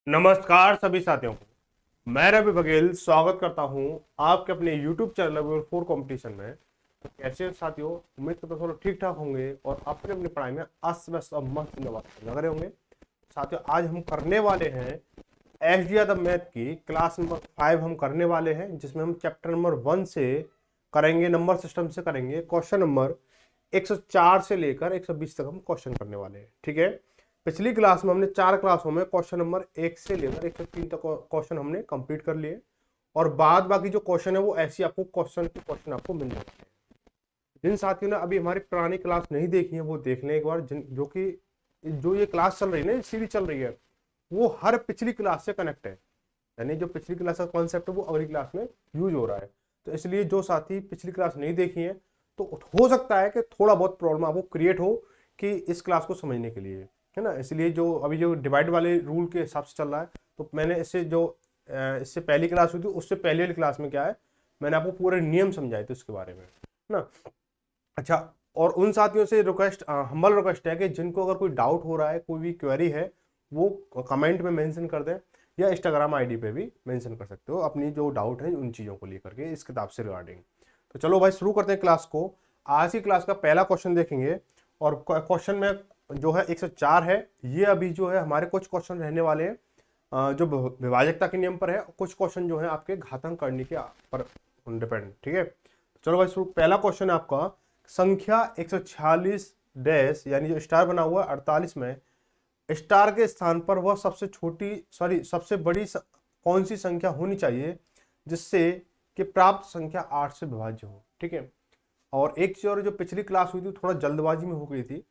नमस्कार सभी साथियों को। मैं रवि बघेल स्वागत करता हूं आपके अपने YouTube चैनल लेवल 4 कंपटीशन में। तो कैसे हैं साथियों, उम्मीद करता हूं सब लोग ठीक ठाक होंगे और अपने अपनी पढ़ाई में अस्त व्यस्त और मस्त लग रहे होंगे। साथियों, आज हम करने वाले हैं एसडीआर द मैथ की क्लास नंबर 5 हम करने वाले हैं, जिसमें हम चैप्टर नंबर 1 से करेंगे, नंबर सिस्टम से करेंगे। क्वेश्चन नंबर 104 से लेकर 120 तक हम क्वेश्चन करने वाले हैं। ठीक है, पिछली क्लास में हमने 4 क्लासों में क्वेश्चन नंबर 1 से लेकर 103 तक क्वेश्चन हमने कंप्लीट कर लिए और बाद बाकी जो क्वेश्चन है वो ऐसी आपको क्वेश्चन आपको मिल जाते हैं। जिन साथियों ने अभी हमारी पुरानी क्लास नहीं देखी है वो देख लें एक बार। जो ये क्लास चल रही है ना, सीरीज चल रही है, वो हर पिछली क्लास से कनेक्ट है। यानी जो पिछली क्लास का कॉन्सेप्ट है वो अगली क्लास में यूज हो रहा है। तो इसलिए जो साथी पिछली क्लास नहीं देखी है, तो हो सकता है कि थोड़ा बहुत प्रॉब्लम आपको क्रिएट हो कि इस क्लास को समझने के लिए, है ना। इसलिए जो अभी जो डिवाइड वाले रूल के हिसाब से चल रहा है, तो मैंने इससे पहली क्लास हुई थी, उससे पहले वाली क्लास में क्या है, मैंने आपको पूरे नियम समझाए थे उसके बारे में, है ना। अच्छा, और उन साथियों से रिक्वेस्ट, हम्बल रिक्वेस्ट है कि जिनको अगर कोई डाउट हो रहा है, कोई भी क्वेरी है, वो कमेंट में मेंशन कर दें या इंस्टाग्राम आईडी पे भी मेंशन कर सकते हो अपनी जो डाउट है उन चीज़ों को लेकर के इस किताब से रिगार्डिंग। तो चलो भाई शुरू करते हैं क्लास को। आज की क्लास का पहला क्वेश्चन देखेंगे और क्वेश्चन में जो है 104 है। ये अभी जो है हमारे कुछ क्वेश्चन रहने वाले हैं जो विभाजकता के नियम पर है, कुछ क्वेश्चन जो है आपके घातांक करने के पर डिपेंड। ठीक है, चलो भाई शुरू। पहला क्वेश्चन है आपका, संख्या 146 डैश यानी जो स्टार बना हुआ है 48 में, स्टार के स्थान पर वह सबसे बड़ी कौन सी संख्या होनी चाहिए जिससे कि प्राप्त संख्या 8 से विभाज्य हो। ठीक है, और एक चीज और, जो पिछली क्लास हुई थी थोड़ा जल्दबाजी में हो गई थी।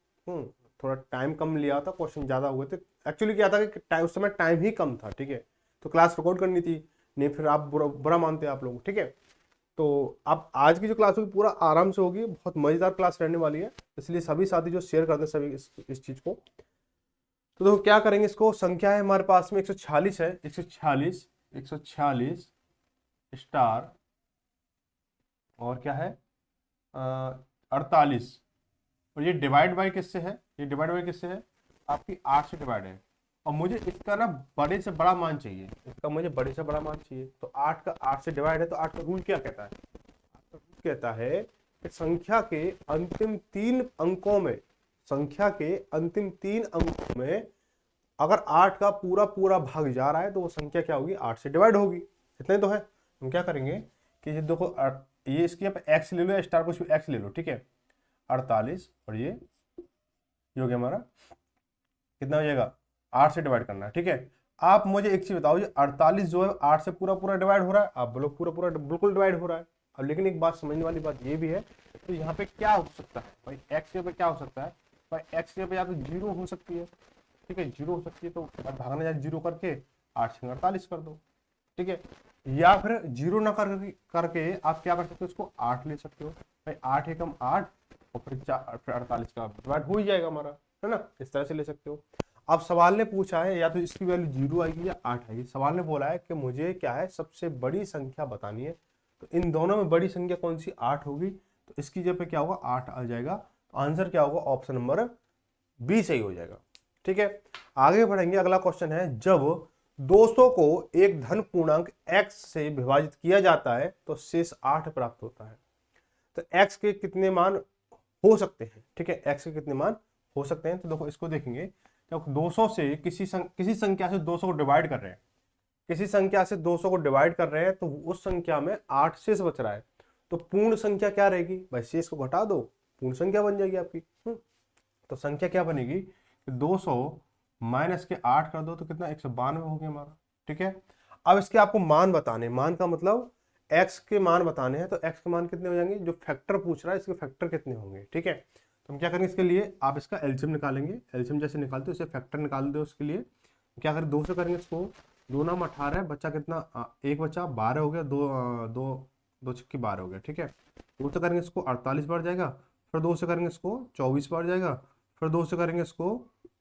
थोड़ा टाइम कम लिया था, क्वेश्चन ज्यादा हुए थे। एक्चुअली क्या था कि उस समय टाइम ही कम था। ठीक है, तो क्लास रिकॉर्ड करनी थी, नहीं फिर आप बुरा मानते आप लोग। ठीक है, तो अब आज की जो क्लास होगी पूरा आराम से होगी, बहुत मजेदार क्लास रहने वाली है। इसलिए सभी साथी जो शेयर करते हैं सभी इस चीज को, तो देखो क्या करेंगे। इसको संख्या है हमारे पास में 146 है, 146 स्टार और क्या है 48। और ये डिवाइड बाय किससे है, ये डिवाइड बाय किससे है, आपकी 8 से डिवाइड है। और मुझे इसका ना बड़े से बड़ा मान चाहिए, इसका मुझे बड़े से बड़ा मान चाहिए। तो 8 से डिवाइड है, तो 8 का रूल क्या कहता है, कहता है कि संख्या के अंतिम तीन अंकों में अगर 8 का पूरा पूरा भाग जा रहा है तो वो संख्या क्या होगी, 8 से डिवाइड होगी। इतने तो है। हम क्या करेंगे कि ये देखो, ये इसकी आप एक्स ले लो या स्टार कुछ भी एक्स ले लो। ठीक है, 48 और ये हो गया हमारा, कितना हो जाएगा, 8 से डिवाइड करना है। ठीक है, आप मुझे एक चीज बताओ, ये 48 जो है 8 से पूरा पूरा डिवाइड हो रहा है, आप बोलो पूरा पूरा बिल्कुल डिवाइड हो रहा है। अब लेकिन एक बात समझने वाली बात ये भी है, तो यहाँ पे क्या हो सकता है भाई, एक्स के पे क्या हो सकता है भाई, एक्स के पे या तो जीरो हो सकती है। ठीक है, जीरो हो सकती है, तो भागना जाए जीरो करके 8 से 48 कर दो। ठीक है, या फिर जीरो ना करके आप क्या कर सकते हो, इसको 8 ले सकते हो भाई, 8 एकम 8 और फिर 48 का डिवाइड हो ही जाएगा हमारा, है ना। इस तरह से ले सकते हो। अब सवाल ने पूछा है या तो इसकी वैल्यू जीरो आएगी या 8 आएगी। सवाल ने बोला है कि मुझे क्या है, सबसे बड़ी संख्या बतानी है। तो इन दोनों में बड़ी संख्या कौन सी, 8 होगी। तो इसकी जगह पे क्या होगा, 8 आ जाएगा। तो आंसर क्या होगा, ऑप्शन नंबर बी सही हो जाएगा। ठीक है, आगे बढ़ेंगे। अगला क्वेश्चन है, जब 200 को एक धन पूर्णांक x से विभाजित किया जाता है तो शेष 8 प्राप्त होता है। तो x के कितने मान हो सकते हैं। ठीक है, x के कितने मान हो सकते हैं, तो देखो इसको देखेंगे। जब 200 से किसी संख्या से 200 को डिवाइड कर रहे हैं, किसी संख्या से 200 को डिवाइड कर रहे हैं, तो उस संख्या में 8 शेष बच रहा है। तो पूर्ण संख्या क्या रहेगी भाई, शेष को घटा दो, पूर्ण संख्या बन जाएगी आपकी। तो संख्या क्या बनेगी, 200 माइनस के 8 कर दो तो कितना, 192 हो गया हमारा। ठीक है, अब इसके आपको मान बताने, मान का मतलब x के मान बताने हैं। तो x के मान कितने हो जाएंगे, जो फैक्टर पूछ रहा है इसके फैक्टर कितने होंगे। ठीक है, तो हम क्या करेंगे, इसके लिए आप इसका एलसीएम निकालेंगे। एलसीएम जैसे निकालते हो इसे फैक्टर निकाल दो। उसके लिए क्या करें, 2 से करेंगे इसको, 2 नाम 18 बच्चा कितना, एक बच्चा 12 हो गया, दो छक्की 12 हो गया। ठीक है, 2 से करेंगे इसको 48 बार जाएगा, फिर 2 से करेंगे इसको 24 बार जाएगा, फिर 2 से करेंगे इसको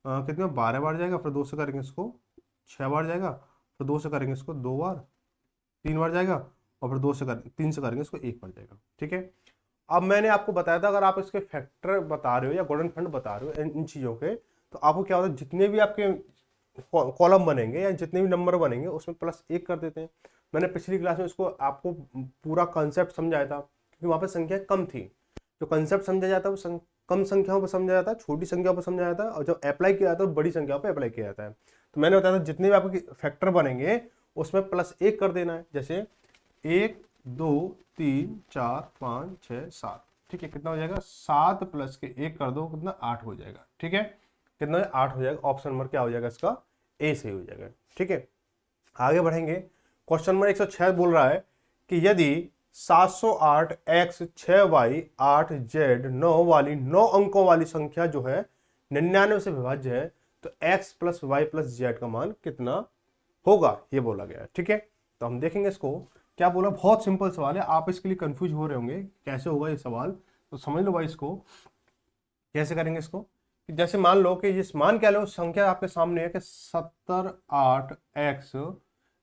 कितने 12 बार जाएगा, फिर 2 से करेंगे इसको 6 बार जाएगा, फिर 2 से करेंगे इसको 2 बार, 3 बार जाएगा, और फिर 3 से करेंगे इसको 1 बार जाएगा। ठीक है, अब मैंने आपको बताया था अगर आप इसके फैक्टर बता रहे हो या गुणनखंड बता रहे हो इन चीज़ों के, तो आपको क्या होता है, जितने भी आपके कॉलम बनेंगे या जितने भी नंबर बनेंगे उसमें +1 कर देते हैं। मैंने पिछली क्लास में इसको आपको पूरा कंसेप्ट समझाया था, क्योंकि वहां पे संख्या कम थी। जो कंसेप्ट समझा जाता है वो कम संख्याओं पर समझा जाता है, छोटी संख्याओं पर समझा जाता है, और जब अप्लाई किया जाता है बड़ी संख्याओं पर अप्लाई किया जाता है। तो मैंने बताया था जितने भी आपके फैक्टर बनेंगे उसमें +1 कर देना है। जैसे 1 2 3 4 5 6 7, ठीक है, कितना हो जाएगा, 7 + के 1 कर दो, कितना, 8 हो जाएगा। ठीक है, कितना 8 हो जाएगा। ऑप्शन नंबर क्या हो जाएगा इसका, ए सही हो जाएगा। ठीक है, आगे बढ़ेंगे। क्वेश्चन नंबर 106 बोल रहा है कि यदि 708 x 6y 8 z 9 वाली 9 अंकों वाली संख्या जो है 99 से विभाज्य है, तो x + y + z का मान कितना होगा, ये बोला गया है। ठीक है, तो हम देखेंगे इसको क्या बोला। बहुत सिंपल सवाल है, आप इसके लिए कंफ्यूज हो रहे होंगे कैसे होगा ये सवाल, तो समझ लो भाई इसको कैसे करेंगे इसको। कि जैसे मान लो कि ये मान क्या लो, संख्या आपके सामने है कि 78x,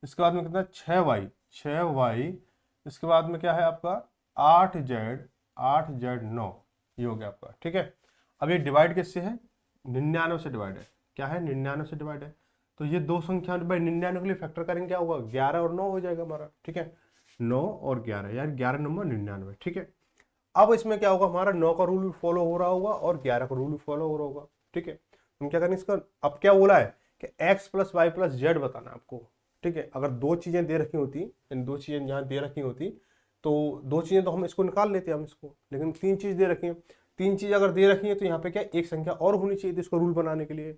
इसके बाद में कितना 6y, इसके बाद में क्या है आपका 8z 9, ये हो गया आपका। ठीक है, अब ये डिवाइड किससे है, 99 से डिवाइड है। क्या है, 99 से डिवाइड है। तो ये दो संख्या भाई 99 के लिए फैक्टर करेंगे, क्या होगा, 11 और 9 हो जाएगा हमारा। ठीक है, 9 और 11, यार 11 नंबर 99। ठीक है, अब इसमें क्या होगा, हमारा 9 का रूल भी फॉलो हो रहा होगा और 11 का रूल भी फॉलो हो रहा होगा। ठीक है, हम क्या करेंगे इसका, अब क्या बोला है कि x + y + z बताना है आपको। ठीक है, अगर दो चीजें दे रखी होती, इन दो चीजें यहाँ दे रखी होती, तो दो चीजें तो हम इसको निकाल लेते हैं हम इसको, लेकिन तीन चीज दे रखी है। तीन चीज अगर दे रखी है तो यहाँ पे क्या एक संख्या और होनी चाहिए थी इसको रूल बनाने के लिए।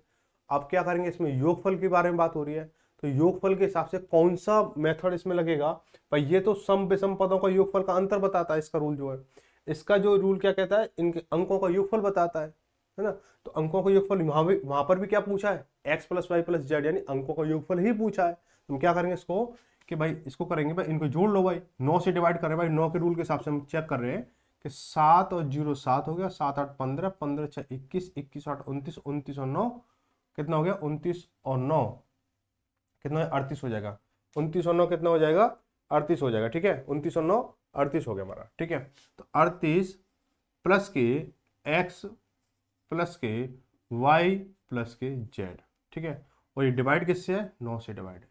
अब क्या करेंगे, इसमें योगफल के बारे में बात हो रही है, तो योगफल के हिसाब से कौन सा मेथड इसमें लगेगा भाई, ये तो सम विषम पदों का योगफल का अंतर बताता है इसका रूल जो है। इसका जो रूल क्या कहता है, इनके अंकों का योगफल बताता है ना। तो अंकों का योगफल वहां पर भी क्या पूछा है, x + y + z, यानी अंकों का योगफल ही पूछा है। हम क्या करेंगे इसको कि भाई इसको करेंगे भाई, इनको जोड़ लो भाई, 9 से डिवाइड कर रहे हैं भाई, 9 के रूल के हिसाब से हम चेक कर रहे हैं कि 7 और 0 7 हो गया, 7 8 15, 15 6 21, 21 8 29, 29 और 9 कितना हो गया, 29 और 9 कितना है, 38 हो जाएगा। 29 और 9 कितना हो जाएगा, 38 हो जाएगा। ठीक है, 29 और 9 38 हो गया हमारा। ठीक है, तो 38 प्लस के x प्लस के y प्लस के z। ठीक है, और ये डिवाइड किससे है, 9 से डिवाइड है।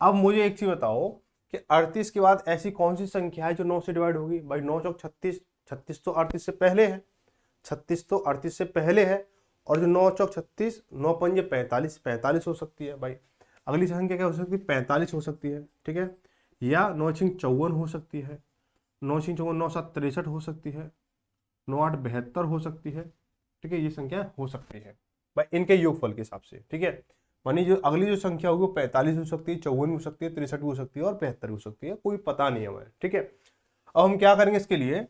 अब मुझे एक चीज बताओ कि 38 के बाद ऐसी कौन सी संख्या है जो 9 से डिवाइड होगी भाई, 9 चौक 36, 36 तो 38 से पहले है, 36 तो 38 से पहले है, और जो 9 चौक 36, 9 पंजे 45, 45 हो सकती है भाई। अगली संख्या क्या हो सकती है, 45 हो सकती है। ठीक है, या 9 छिंग 54 हो सकती है, 9 छिंग 54, 9 7 63 हो सकती है, 9 8 72 हो सकती है। ठीक है, ये संख्या हो सकती है भाई इनके योगफल के हिसाब से। ठीक है, मानी जो अगली जो संख्या होगी वो 45 हो सकती है, 54 हो सकती है, 63 हो सकती है और 72 हो सकती है, कोई पता नहीं है हमें। ठीक है, अब हम क्या करेंगे इसके लिए,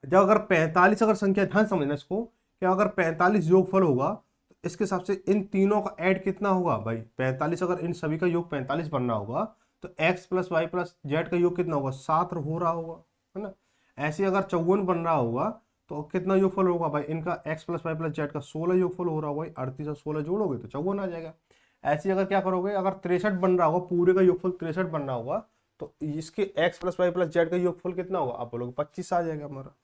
जब अगर 45 अगर संख्या, ध्यान समझना इसको, कि अगर 45 योगफल होगा तो इसके हिसाब से इन तीनों का ऐड कितना होगा भाई, 45 अगर इन सभी का योग 45 बनना होगा तो x + y + z का योग कितना होगा, 7 हो रहा होगा, है ना। ऐसे अगर 54 बन रहा होगा तो कितना योगफल होगा भाई, इनका x + y + z का 16 योगफल हो रहा होगा, 38 और 16 जोड़ोगे तो 54 आ जाएगा। ऐसे अगर क्या करोगे, अगर 63 बन रहा होगा, पूरे का योगफल 63 बन रहा होगा, तो इसके x + y + z का योगफल कितना होगा, आप बोलोगे 25 आ जाएगा हमारा।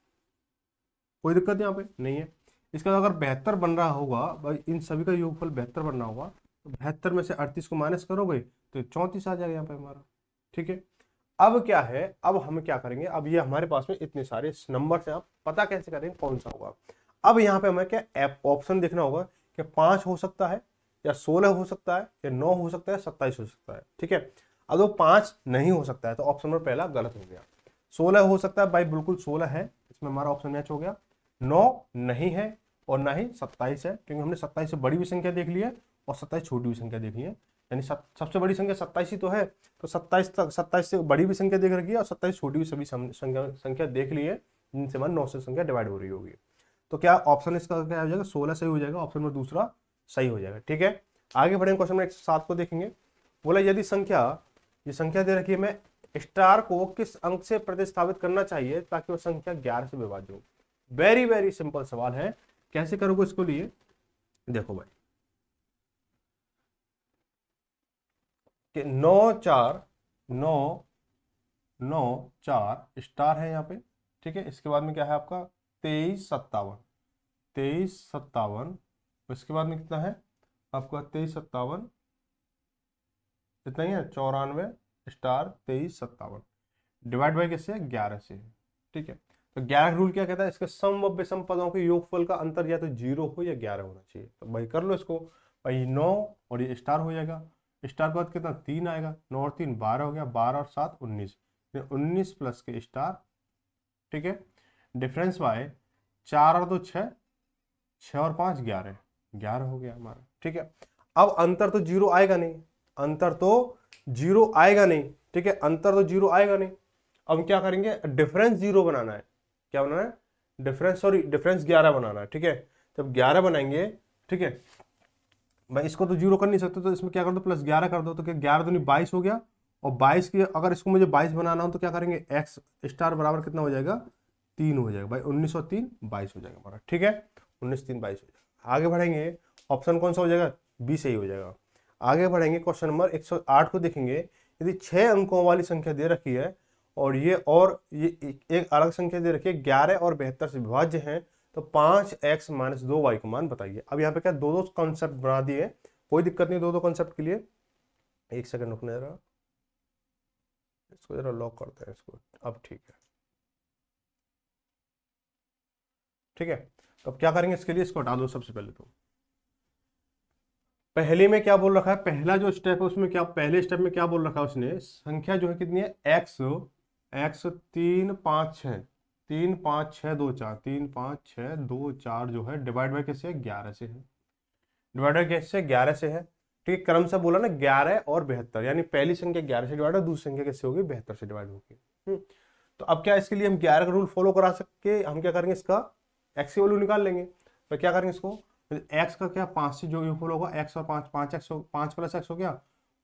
कोई दिक्कत यहाँ पे नहीं है। इसका अगर 72 बन रहा होगा भाई, इन सभी का योगफल 72 बन रहा होगा, तो 72 में से 38 को माइनस करोगे तो 34 आ जाएगा यहाँ पे हमारा। ठीक है, अब क्या है, अब हम क्या करेंगे, अब ये हमारे पास में इतने सारे नंबर से आप पता कैसे करेंगे कौन सा होगा। अब यहाँ पे हमें क्या ऑप्शन देखना होगा कि 5 हो सकता है, या 16 हो सकता है, या 9 हो सकता है, 27 हो सकता है। ठीक है, अब वो 5 नहीं हो सकता है तो ऑप्शन नंबर पहला गलत हो गया। 16 हो सकता है भाई, बिल्कुल 16 है, इसमें हमारा ऑप्शन मैच हो गया। 9 नहीं है और ना ही 27 है, क्योंकि हमने 27 से बड़ी भी संख्या देख ली है और 27 छोटी भी संख्या देख ली है, यानी सबसे बड़ी संख्या 27 ही तो है, तो 27 तक 27 से बड़ी भी संख्या देख रखी है और 27 छोटी भी सभी संख्या देख ली है, जिनसे हमारी 9 से संख्या डिवाइड हो रही होगी। तो क्या ऑप्शन इसका क्या हो जाएगा, 16 सही हो जाएगा, ऑप्शन नंबर दूसरा सही हो जाएगा। ठीक है, आगे बढ़ेंगे, क्वेश्चन नंबर 107 को देखेंगे। बोला यदि संख्या, ये संख्या दे रखी है, मैं स्टार को किस अंक से प्रतिस्थापित करना चाहिए ताकि वह संख्या 11 से विभाज्य हो। वेरी वेरी सिंपल सवाल है, कैसे करोगे इसको लिए, देखो भाई कि 9 4 9 9 4 स्टार है यहाँ पे। ठीक है, इसके बाद में क्या है आपका 23 57, 23 57, इसके बाद में कितना है आपका 2357 इतना ही है, 94 स्टार 2357 डिवाइड बाई किससे 11 से। ठीक है, तो 11 रूल क्या कहता है, इसके सम व विषम पदों के योगफल का अंतर या तो 0 हो या 11 होना चाहिए। तो भाई कर लो इसको, भाई 9 और ये स्टार हो जाएगा, स्टार के बाद कितना 3 आएगा, 9 और 3 12 हो गया, 12 और 7 19, 19 प्लस के स्टार। ठीक है, डिफरेंस बाय 4 और 2 6, 6 और 5 11, 11 हो गया हमारा। ठीक है, अब अंतर तो 0 आएगा नहीं, अंतर तो 0 आएगा नहीं। ठीक है, अंतर तो 0 आएगा नहीं। अब हम क्या करेंगे, डिफरेंस 0 बनाना है। क्या बनाना है, डिफरेंस, सॉरी डिफरेंस 11 बनाना है। ठीक है, जब 11 बनाएंगे, ठीक है भाई, इसको तो 0 कर नहीं सकते, तो इसमें क्या कर दो प्लस 11 कर दो, तो क्या 11 दूनी 22 हो गया। और 22 की अगर इसको मुझे 22 बनाना हो तो क्या करेंगे, एक्स स्टार बराबर कितना हो जाएगा, 3 हो जाएगा भाई, 19 और 3 22 हो जाएगा हमारा। ठीक है, 19 3 22 हो जाएगा। आगे बढ़ेंगे, ऑप्शन कौन सा हो जाएगा, बी सही हो जाएगा। आगे बढ़ेंगे, क्वेश्चन नंबर 108 को देखेंगे। यदि 6 अंकों वाली संख्या दे रखी है और ये एक अलग संख्या दे रखी है, 11 और 72 से विभाज्य है, तो 5x - 2y का मान बताइए। अब यहाँ पे क्या दो दो कॉन्सेप्ट बना दिए, कोई दिक्कत नहीं दो दो कॉन्सेप्ट के लिए। एक सेकंड रुकना जरा, इसको जरा लॉक करते हैं इसको। अब ठीक है, ठीक है, तो अब क्या करेंगे इसके लिए, इसको हटा दो सबसे पहले। तो पहले में क्या बोल रखा है, पहला जो स्टेप है उसमें क्या, पहले स्टेप में क्या बोल रखा है उसने, संख्या जो है कितनी है, x, 3 5 6, 3 5 6 2 4, 3 5 6 2 4 जो है डिवाइड बाई कैसे है, 11 से है, डिवाइड बाई कैसे 11 से है। ठीक है, क्रम से बोला ना 11 और 72, यानी पहली संख्या 11 से डिवाइड है, दूसरी संख्या कैसे होगी, 72 से डिवाइड होगी। तो अब क्या, इसके लिए हम 11 का रूल फॉलो करा सके, हम क्या करेंगे, इसका एक्स की वैल्यू निकाल लेंगे। तो क्या करेंगे इसको, एक्स का क्या 5 से जो यूफल होगा, एक्स और 5, 5x 5 प्लस एक्स हो गया,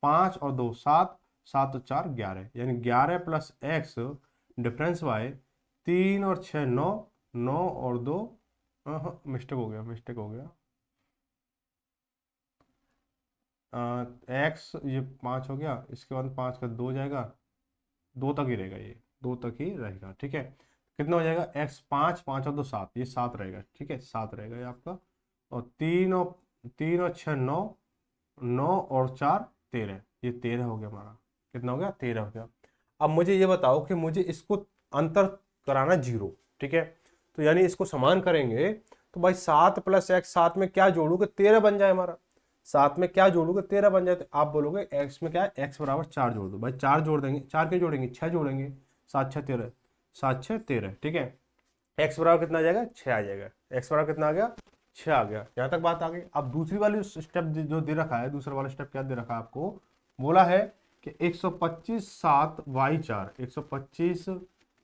5 और 2 7, 7 और 4 11, यानी 11 प्लस एक्स डिफरेंस वाई, 3 और 6 9, 9 और 2, मिस्टेक हो गया, मिस्टेक हो गया, एक्स ये 5 हो गया, इसके बाद 5 का 2 जाएगा, 2 तक ही रहेगा, ये 2 तक ही रहेगा। ठीक है, कितना हो जाएगा, एक्स 5, 5 और 2 7, ये 7 रहेगा। ठीक है, 7 रहेगा ये आपका, और 3 और 6 9, 9 और 4 13, ये 13 हो गया हमारा। कितना हो गया, 13 हो गया। अब मुझे ये बताओ कि मुझे इसको अंतर कराना 0। ठीक है, तो यानी इसको समान करेंगे, तो भाई 7 प्लस एक्स, 7 में क्या जोड़ू कि 13 बन जाए हमारा, 7 में क्या जोड़ू कि 13 बन जाए। तो आप बोलोगे एक्स में क्या है, एक्स बराबर 4 जोड़ दो, भाई 4 जोड़ देंगे, 4 क्यों जोड़ेंगे, 6 जोड़ेंगे, 7 6 13, 7 6 13। ठीक है, एक्स बराबर कितना आ जाएगा, 6 आ जाएगा, एक्स बराबर कितना आ गया, 6 आ गया। यहाँ तक बात आ गई। अब दूसरी वाली स्टेप जो दे रखा है, दूसरा वाला स्टेप क्या दे रखा है आपको, बोला है कि 125 7 वाई 4, 125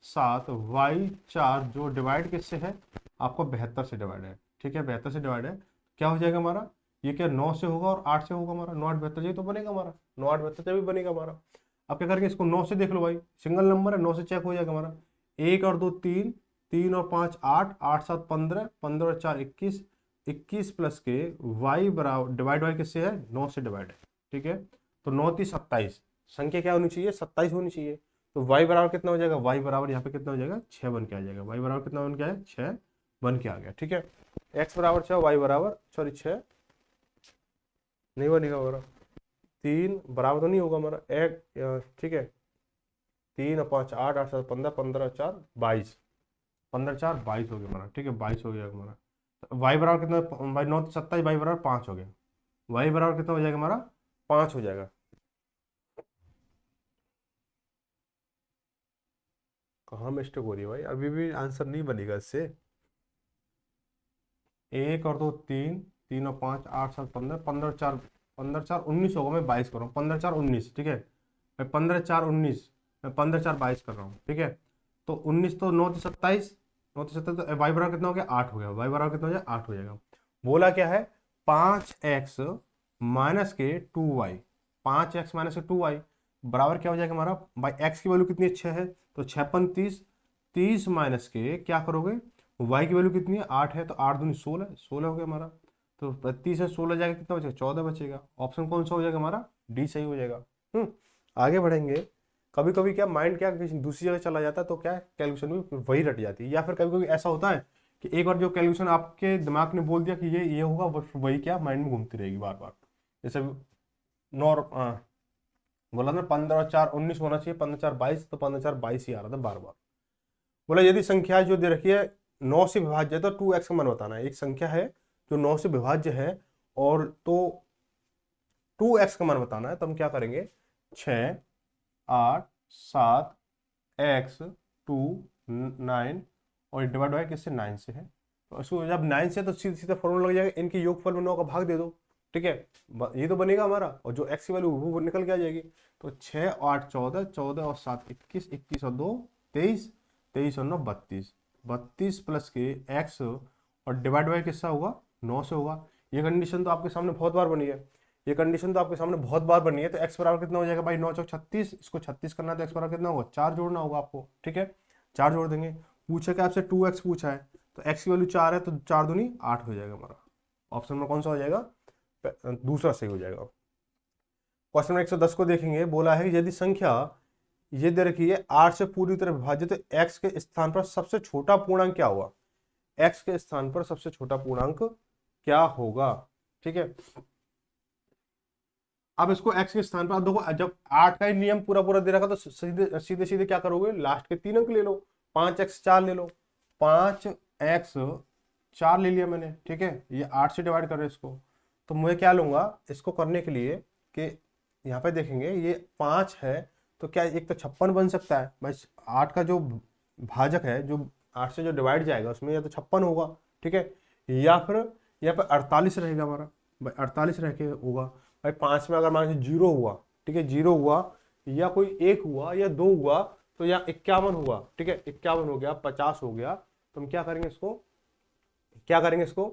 7 वाई 4 जो डिवाइड किससे है, आपको 72 से डिवाइड है। ठीक है, 72 से डिवाइड है, क्या हो जाएगा हमारा, ये क्या 9 से होगा और 8 से होगा हमारा, 9 8 72 ये तो बनेगा हमारा, 9 8 72 भी बनेगा हमारा। अब क्या करेंगे, इसको 9 से देख लो भाई, सिंगल नंबर है, 9 से चेक हो जाएगा हमारा, 1 और 2 3, 3 और 5 8, 8 7 15, 15 और 4 21, 21 प्लस के y बराबर डिवाइड बाई किससे है, 9 से डिवाइड है। ठीक है, तो 9 3 27, संख्या क्या होनी चाहिए, 27 होनी चाहिए। तो y बराबर कितना हो जाएगा, y बराबर यहाँ पे कितना हो जाएगा, 6 बन के आ जाएगा, y बराबर कितना बन के आया, 6 बन के आ गया। ठीक है, x बराबर 6, y बराबर, सॉरी 6 नहीं बनेगा हमारा, 3 बराबर तो नहीं होगा हमारा एक। ठीक है, 3 और 5 8, 8 7 15, 15 4 22, 15 4 22 हो गया हमारा। ठीक है, 22 हो गया हमारा। वाई बराबर कितना, भाई 9 27, वाई बराबर 5 हो गया, वाई बराबर कितना हो जाएगा हमारा, 5 हो जाएगा। कहाँ मिस्टेक हो रही है भाई, अभी भी आंसर नहीं बनेगा इससे। 1 और 2 3, 3 और 5 8 7 15, 15 4, 15 4 19 होगा, मैं 22 कर रहा हूँ, 15 4 19। ठीक है, मैं 15 4 19, मैं 15 4 22 कर रहा हूँ। ठीक है, तो 19 तो 9 27, 9 27, तो वाई बराबर कितना हो गया, 8 हो गया, वाई बराबर कितना हो जाएगा, 8 हो जाएगा। बोला क्या है, 5x माइनस के 2y, 5x माइनस के 2y बराबर क्या हो जाएगा हमारा, भाई x की वैल्यू कितनी है, 6 है, तो 6 5 30, 30 माइनस के क्या करोगे, y की वैल्यू कितनी है, 8 है, तो 8 दूनी 16, 16 हो गया हमारा। तो 30 से 16 जाएगा, कितना बचेगा, 14 बचेगा। ऑप्शन कौन सा हो जाएगा हमारा, डी सही हो जाएगा। आगे बढ़ेंगे। कभी कभी क्या माइंड क्या किसी दूसरी जगह चला जाता है, तो क्या कैलकुलेशन भी वही रट जाती है, या फिर कभी कभी ऐसा होता है कि एक बार जो कैलकुलेशन आपके दिमाग ने बोल दिया कि ये होगा, बस वही क्या माइंड में घूमती रहेगी बार बार। जैसे नॉर बोला ना 15 और 4 19 होना चाहिए, 15 4 22, तो 15 4 22 ही आ रहा था बार बार। बोला यदि संख्या जो दे रखी है 9 से विभाज्य है तो 2x का मान बताना है। एक संख्या है जो 9 से विभाज्य है और तो 2x का मान बताना है, तो हम क्या करेंगे 6 8 7 x 2 9 और डिवाइड बाय किससे 9 से है। तो इसको जब 9 से तो सीधा सीधा फॉर्मूला लग जाएगा, इनके योगफल में 9 का भाग दे दो, ठीक है, ये तो बनेगा हमारा, और जो x की वैल्यू वो निकल के आ जाएगी। तो 6 8 14, 14 और 7 21, 21 और 2 23, 23 और 9 32, 32 प्लस के x और डिवाइड बाय किससे होगा 9 से होगा। ये कंडीशन तो आपके सामने बहुत बार बनी है, ये कंडीशन तो आपके सामने बहुत बार बनी है। तो x बराबर कितना हो जाएगा भाई 9 चौक 36, इसको 36 करना है तो x बराबर कितना होगा 4 जोड़ना होगा आपको, ठीक है, 4 जोड़ देंगे। पूछा क्या आपसे 2x पूछा है, तो x की वैल्यू 4 है तो 4 दूनी 8 हो जाएगा हमारा। ऑप्शन में कौन सा हो जाएगा, दूसरा सही हो जाएगा। क्वेश्चन नंबर 110 को देखेंगे, बोला है यदि संख्या ये दे रखी है 8 से पूरी तरह विभाजित तो x के स्थान पर सबसे छोटा पूर्णांक क्या होगा, x के स्थान पर सबसे छोटा पूर्णांक क्या होगा, ठीक है। अब इसको x के स्थान पर, अब देखो जब 8 का ही नियम पूरा पूरा दे रखा तो सीधे सीधे सीधे क्या करोगे, लास्ट के 3 अंक ले लो, 5x 4 ले लो, 5x 4 ले लिया मैंने, ठीक है, ये 8 से डिवाइड कर रहे हैं इसको। तो मुझे क्या लूंगा इसको करने के लिए कि यहाँ पे देखेंगे ये 5 है, तो क्या एक तो 56 बन सकता है भाई, 8 का जो भाजक है जो 8 से जो डिवाइड जाएगा उसमें या तो 56 होगा, ठीक है, या फिर यहाँ पे 48 रहेगा हमारा भाई, 48 रह के होगा भाई। 5 में अगर मान लीजिए 0 हुआ, ठीक है, 0 हुआ या कोई 1 हुआ या 2 हुआ तो या 51 हुआ, ठीक है, 51 हो गया, 50 हो गया, तो हम क्या करेंगे इसको, क्या करेंगे इसको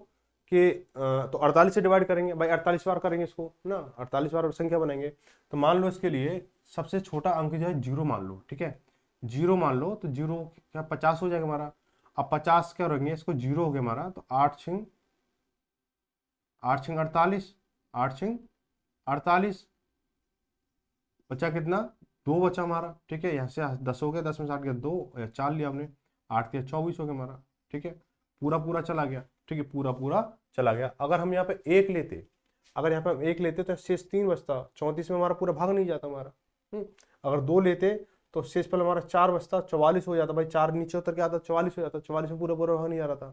कि तो 48 से डिवाइड करेंगे भाई, 48 बार करेंगे इसको ना, 48 बार संख्या बनाएंगे। तो मान लो इसके लिए सबसे छोटा अंक जो है 0 मान लो, ठीक है, 0 मान लो, तो 0 क्या 50 हो जाएगा हमारा। अब 50 क्या रहेंगे, इसको 0 हो गया हमारा, तो 8 छिंग 48, 8 छिंग 48, बचा कितना 2 बचा हमारा, ठीक है, यहाँ से 10 हो गया, 10 में से 8 गया 2, 4 लिया हमने, 8 के 24 हो गया हमारा, ठीक है, पूरा पूरा चला गया, ठीक है, पूरा पूरा चला गया। अगर हम यहाँ पे 1 लेते, अगर यहाँ पे हम 1 लेते तो शेष 3 बचता, 34 में हमारा पूरा भाग नहीं जाता हमारा। अगर 2 लेते तो शेष पर हमारा 4 बचता, 44 हो जाता भाई, 4 नीचे उतर के आता 44 हो जाता, 44 में पूरा पूरा भाग नहीं आ रहा था,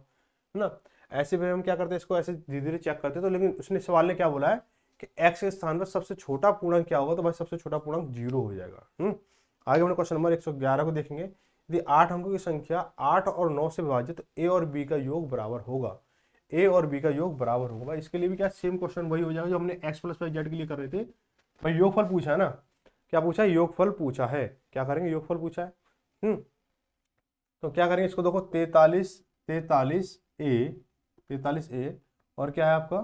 है ना। ऐसे में हम क्या करते इसको ऐसे धीरे धीरे चेक करते, तो लेकिन उसने सवाल ने क्या बोला है कि x के स्थान पर सबसे छोटा पूर्णांक क्या होगा, तो भाई सबसे छोटा पूर्णांक 0 हो जाएगा। आगे हमने क्वेश्चन नंबर 111 को देखेंगे, यदि 8 अंकों की संख्या 8 और 9 से विभाजित तो a और b का योग बराबर होगा, a और b का योग बराबर होगा। इसके लिए भी क्या सेम क्वेश्चन वही हो जाएगा जो हमने x प्लस वाई जेड के लिए कर रहे थे भाई, योगफल पूछा है ना, क्या पूछा है, योगफल पूछा है, क्या करेंगे योगफल पूछा है। तो क्या करेंगे इसको, देखो 43 ए और क्या है आपका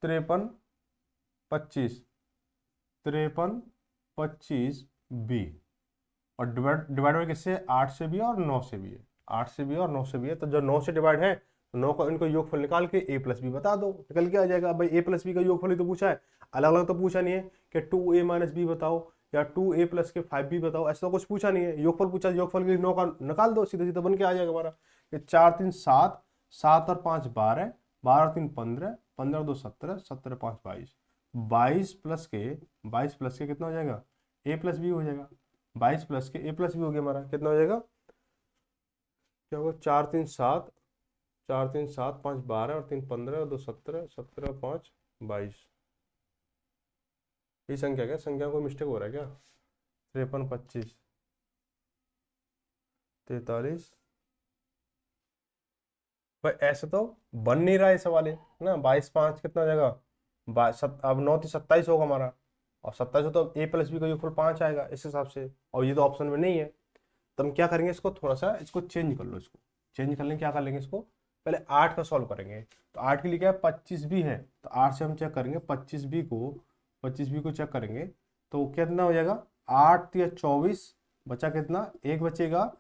53 25, 53 25 बी, और डिवाइड बाई किससे 8 से भी और 9 से भी है, 8 से भी और 9 से भी है। तो जो 9 से डिवाइड है तो 9 का इनको योगफल निकाल के a प्लस बी बता दो, निकल के आ जाएगा भाई। a प्लस बी का योगफल ही तो पूछा है, अलग अलग तो पूछा नहीं है कि 2a माइनस बी बताओ या 2a प्लस के 5b बताओ, ऐसा तो कुछ पूछा नहीं है। योगफल पूछा, योगफल के 9 का निकाल दो, सीधे सीधे बन के आ जाएगा हमारा कि 4 3 7, 7 और 5 12, 12 और 3 15, 15 और 2 17, 17 और 5 22, 22 प्लस के कितना हो जाएगा a प्लस बी हो जाएगा, 22 प्लस के a प्लस बी हो गया हमारा, कितना हो जाएगा, क्या होगा 4 3 7, 4 3 7 5 12 और 3 15 और 2 17, 17 और 5 22, ये संख्या क्या, संख्या को मिस्टेक हो रहा है क्या, 53 25 43, भाई ऐसे तो बन नहीं रहा है सवाल है ना। 22 5 कितना हो जाएगा, अब 9 तो 27 होगा हमारा, और 27 हो तो a प्लस बी का योगफल 5 आएगा इस हिसाब से, और ये तो ऑप्शन में नहीं है। तो हम क्या करेंगे इसको थोड़ा सा इसको चेंज कर लो, इसको चेंज कर लेंगे, क्या कर लेंगे इसको पहले 8 का सॉल्व करेंगे। तो 8 के लिए क्या है 25 भी है, तो 8 से हम चेक करेंगे 25 बी को चेक करेंगे तो कितना हो जाएगा 8 या 24, बचा कितना 1 बचेगा।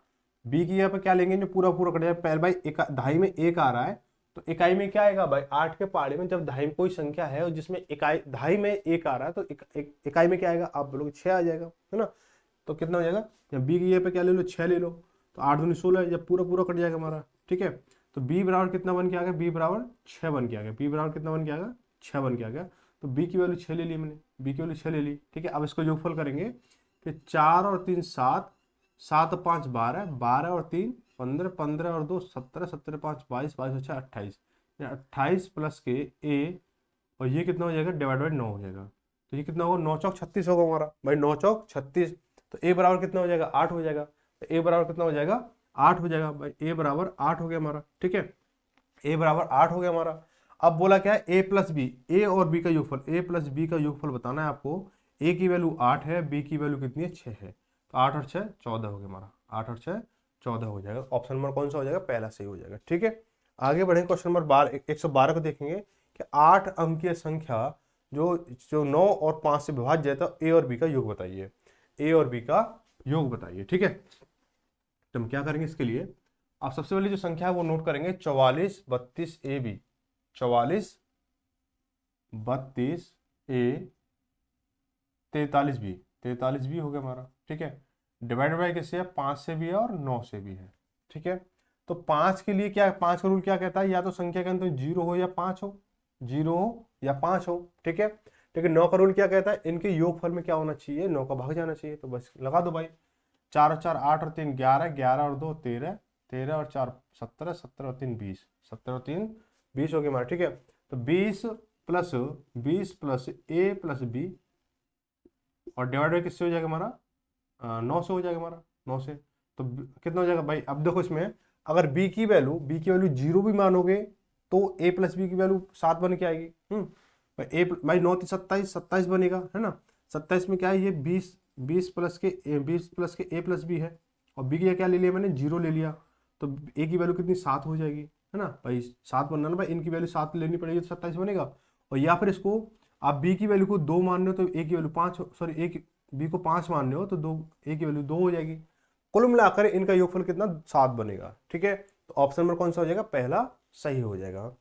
बी की यहाँ पे क्या लेंगे जो पूरा पूरा कट जाएगा, पहले भाई दहाई में 1 आ रहा है तो इकाई में क्या आएगा भाई, 8 के पहाड़े में जब दहाई में कोई संख्या है और जिसमें इकाई दहाई में 1 आ रहा है तो इकाई में क्या आएगा, आप बोलोगे 6 आ जाएगा, है ना। तो कितना हो जाएगा, बी की ये पे क्या ले लो 6 ले लो, तो 8 दूनी 16, जब पूरा पूरा कट जाएगा हमारा, ठीक है। तो b बराबर कितना बन के आ गया, b बराबर 6 बन के आ गया, b बराबर कितना बन के आ गया, 6 बन के आ गया। तो b की वैल्यू 6 ले ली मैंने, b की वैल्यू 6 ले ली, ठीक है। अब इसको योगफल करेंगे कि 4 और 3 7, 7 और 5 12, 12 और 3 15, 15 और 2 17, 17 5 22, 22 और 6 28, 28 प्लस के a, और ये कितना हो जाएगा, डिवाइड बाई 9 हो जाएगा। तो ये कितना होगा, 9 चौक 36 होगा हमारा भाई, 9 चौक 36। तो a बराबर कितना हो जाएगा, 8 हो जाएगा। तो a बराबर कितना हो जाएगा, 8 हो जाएगा भाई, a बराबर 8 हो गया हमारा, ठीक है। a बराबर 8 हो गया हमारा। अब बोला क्या है, a प्लस बी, a और b का योगफल, a प्लस b का योगफल बताना है आपको। a की वैल्यू 8 है, b की वैल्यू कितनी है, 6 है। तो 8 और 6 14 हो गया हमारा, 8 और 6 14 हो जाएगा। ऑप्शन नंबर कौन सा हो जाएगा, पहला सही हो जाएगा, ठीक है। आगे बढ़ेंगे, क्वेश्चन नंबर 112 को देखेंगे कि 8 अंकीय संख्या जो जो 9 और 5 से विभाज्य है, तो a और b का योग बताइए, a और b का योग बताइए, ठीक है। तो हम क्या करेंगे इसके लिए, आप सबसे पहले जो संख्या है वो नोट करेंगे, 44 32 A B, 44 32 A 43 B, 43 B हो गया हमारा, ठीक है। डिवाइड बाय किससे है, 5 से भी है और 9 से भी है, ठीक है। तो 5 के लिए क्या, 5 का रूल क्या कहता है, या तो संख्या के अंदर 0 हो या 5 हो, 0 हो या 5 हो, ठीक है। लेकिन 9 का रूल क्या कहता है, इनके योगफल में क्या होना चाहिए, 9 का भाग जाना चाहिए। तो बस लगा दो भाई, 4 और 4 8 और 3 11, 11 और 2 13, 13 और 4 17, 17 और 3 20, 17 और 3 20 हो गया हमारा, ठीक है। तो 20 प्लस ए प्लस बी, और डिवाइड बाई किससे हो जाएगा हमारा, 9 से हो जाएगा हमारा, 9 से। तो कितना हो जाएगा भाई, अब देखो इसमें अगर b की वैल्यू 0 भी मानोगे तो a प्लस बी की वैल्यू 7 बन के आएगी। भाई भाई 9 27, 27 बनेगा, है ना। 27 में क्या है, ये 20 प्लस के a प्लस बी है, और b की क्या ले लिया मैंने, 0 ले लिया। तो a की वैल्यू कितनी, 7 हो जाएगी, है ना भाई। 7 बनना ना भाई, इनकी वैल्यू 7 लेनी पड़ेगी, तो 27 बनेगा। और या फिर इसको आप b की वैल्यू को 2 मान रहे हो तो a की वैल्यू 5, सॉरी b को 5 मान रहे हो तो a की वैल्यू 2 हो जाएगी। कुल मिलाकर इनका योगफल कितना, 7 बनेगा, ठीक है। तो ऑप्शन नंबर कौन सा हो जाएगा, पहला सही हो जाएगा।